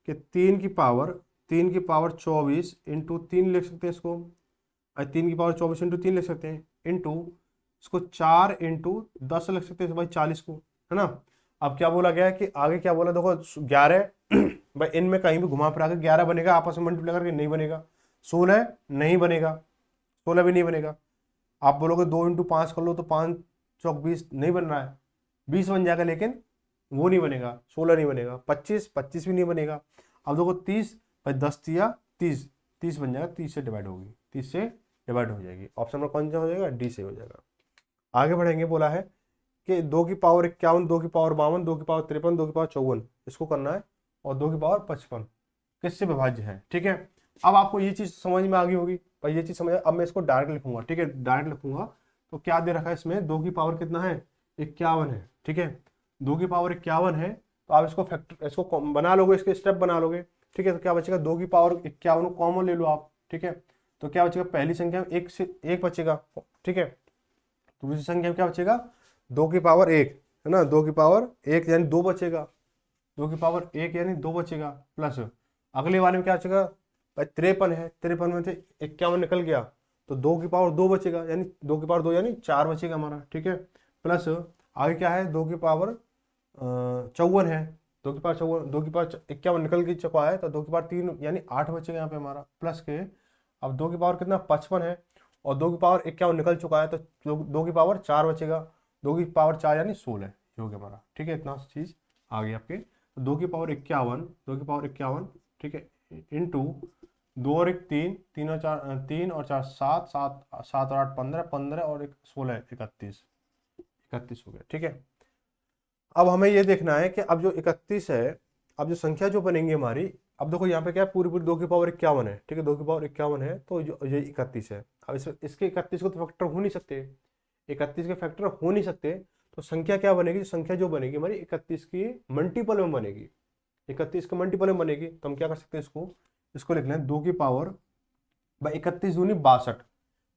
कि 3 की पावर 24 इंटू 3 लिख सकते हैं इसको, 3 की पावर 24 इंटू 3 लिख सकते हैं, इंटू इसको 4 इंटू 10 लिख सकते हैं भाई 40 को, है ना। अब क्या बोला गया है कि आगे क्या बोला, देखो 11 भाई इनमें कहीं भी घुमा फिरा के 11 बनेगा, आपस में मल्टीप्लाई करके नहीं बनेगा, 16 नहीं बनेगा, 16 भी नहीं बनेगा। आप बोलोगे 2 इंटू 5 कर लो तो 5 चौक 20 नहीं बन रहा है, 20 बन जाएगा लेकिन वो नहीं बनेगा, 16 नहीं बनेगा, 25 भी नहीं बनेगा। अब देखो 30 भाई 10 दिया 30 30 बन जाएगा, 30 से डिवाइड होगी, 30 से डिवाइड हो जाएगी, ऑप्शन नंबर कौन सा हो जाएगा, डी से हो जाएगा। आगे बढ़ेंगे, बोला है कि 2 की पावर 51 2 की पावर 52 2 की पावर 53 2 की पावर 54 इसको करना है, और 2 की पावर 55 किससे विभाज्य है। ठीक है, अब आपको ये चीज समझ में आ गई होगी भाई, ये चीज समझ, अब मैं इसको डायरेक्ट लिखूंगा। ठीक है, डायरेक्ट लिखूंगा तो क्या दे रखा है इसमें, 2 की पावर कितना है, 51 है। ठीक है, 2 की पावर 51 है तो आप इसको फैक्टर, इसको बना लोगे, इसके स्टेप बना लोगे। ठीक है, तो क्या बचेगा, 2 की पावर 51 को कॉमन ले लो आप। ठीक है, तो क्या बचेगा, पहली संख्या में 1 से 1 बचेगा। ठीक है, दूसरी संख्या में क्या बचेगा, 2 की पावर 1 है ना, 2 की पावर 1 यानी 2 बचेगा, 2 की पावर 1 यानी 2 बचेगा, प्लस अगले वाले में क्या बचेगा भाई 53 है, 53 में से 51 निकल गया तो 2 की पावर 2 बचेगा, यानी 2 की पावर 2 यानी 4 बचेगा हमारा। ठीक है, प्लस आगे क्या है, 2 की पावर 54 है, 2 की पावर 54 2 की पावर 51 निकल के चुका है तो 2 की पावर 3 यानी 8 बचेगा यहाँ पे हमारा, प्लस के अब 2 की पावर कितना 55 है और 2 की पावर 51 निकल चुका है तो 2 की पावर 4 बचेगा, 2 की पावर 4 यानी 16 ये हो गया हमारा। ठीक है, इतना चीज आ गई आपके, तो 2 की पावर 51 ठीक है, इंटू 2 और 1 3 3 और 4 7 7 7 और 8 15 15 और 1 16 31 31 हो गया। ठीक है, अब हमें ये देखना है कि अब जो 31 है, अब जो संख्या जो बनेंगी हमारी, अब देखो यहाँ पे क्या है, पूरी पूरी 2 की पावर 51 है। ठीक है, 2 की पावर 51 है तो जो ये 31 है, अब इसके 31 को तो फैक्टर हो नहीं सकते, 31 के फैक्टर हो नहीं सकते, तो संख्या क्या बनेगी, संख्या जो बनेगी हमारी 31 की मल्टीपल में बनेगी, 31 के मल्टीपल में बनेगी। तो हम क्या कर सकते हैं, इसको लिख लें 2 की पावर भाई 31 दूनी 62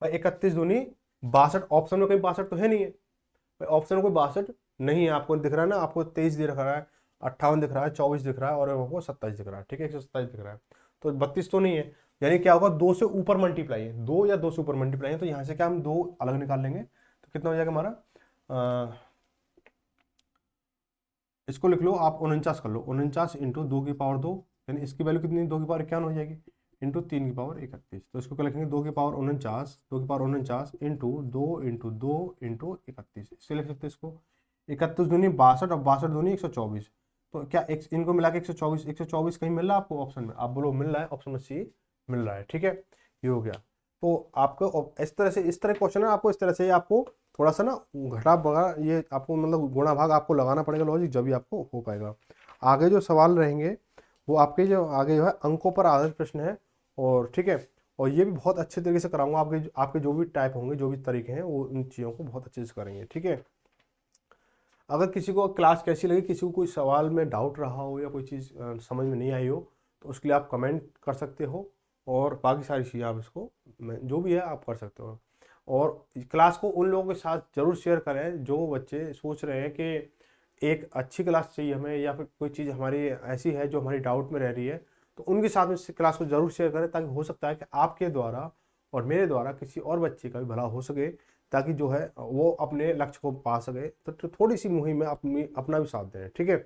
भाई 31 दूनी 62, ऑप्शन में कोई 62 तो है नहीं है भाई, ऑप्शन में कोई 62 नहीं है, आपको दिख रहा है ना, आपको 23 दिख रहा है, 58 दिख रहा है, 24 दिख रहा है और आपको 27 दिख रहा है। ठीक है, 127 दिख रहा है, तो 32 तो नहीं है, यानी क्या होगा, 2 से ऊपर मल्टीप्लाई है, 2 या 2 से ऊपर मल्टीप्लाई है, तो यहाँ से क्या हम 2 अलग निकाल लेंगे तो कितना हो जाएगा हमारा, इसको लिख लो आप 49 कर लो, 49 इंटू 2 की पावर 2 यानी इसकी वैल्यू कितनी, 2 की पावर 51 हो जाएगी, इंटू 3 की पावर 31, तो इसको क्या लिखेंगे, 2 की पावर 49 इंटू 2 इससे लिख सकते हैं इसको, 31 दूनी 62 और 62 दूनी 124, तो क्या इनको मिला के 124 कहीं मिल रहा है आपको ऑप्शन में, आप बोलो मिल रहा है, ऑप्शन में सी मिल रहा है। ठीक है, ये हो गया। तो आपको इस तरह क्वेश्चन है, आपको इस तरह से आपको थोड़ा सा ना घटा बगा ये आपको मतलब गुणा भाग आपको लगाना पड़ेगा लॉजिक, जब भी आपको हो पाएगा। आगे जो सवाल रहेंगे वो आपके जो आगे जो है अंकों पर आधारित प्रश्न है, और ठीक है, और ये भी बहुत अच्छे तरीके से कराऊंगा, आपके जो भी टाइप होंगे, जो भी तरीके हैं, वो इन चीज़ों को बहुत अच्छे से करेंगे। ठीक है, अगर किसी को क्लास कैसी लगी, किसी को कोई सवाल में डाउट रहा हो या कोई चीज़ समझ में नहीं आई हो तो उसके लिए आप कमेंट कर सकते हो और बाकी सारी चीज़ें आप इसको जो भी है आप कर सकते हो। और क्लास को उन लोगों के साथ ज़रूर शेयर करें जो बच्चे सोच रहे हैं कि एक अच्छी क्लास चाहिए हमें, या फिर कोई चीज़ हमारी ऐसी है जो हमारी डाउट में रह रही है, तो उनके साथ में इस क्लास को ज़रूर शेयर करें, ताकि हो सकता है कि आपके द्वारा और मेरे द्वारा किसी और बच्चे का भी भला हो सके, ताकि जो है वो अपने लक्ष्य को पा सके। तो थोड़ी सी मुहिम में अपना भी साथ दें, ठीक है।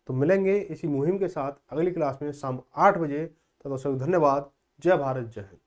तो मिलेंगे इसी मुहिम के साथ अगली क्लास में शाम 8 बजे। तो दोस्तों धन्यवाद। जय भारत, जय हिंद।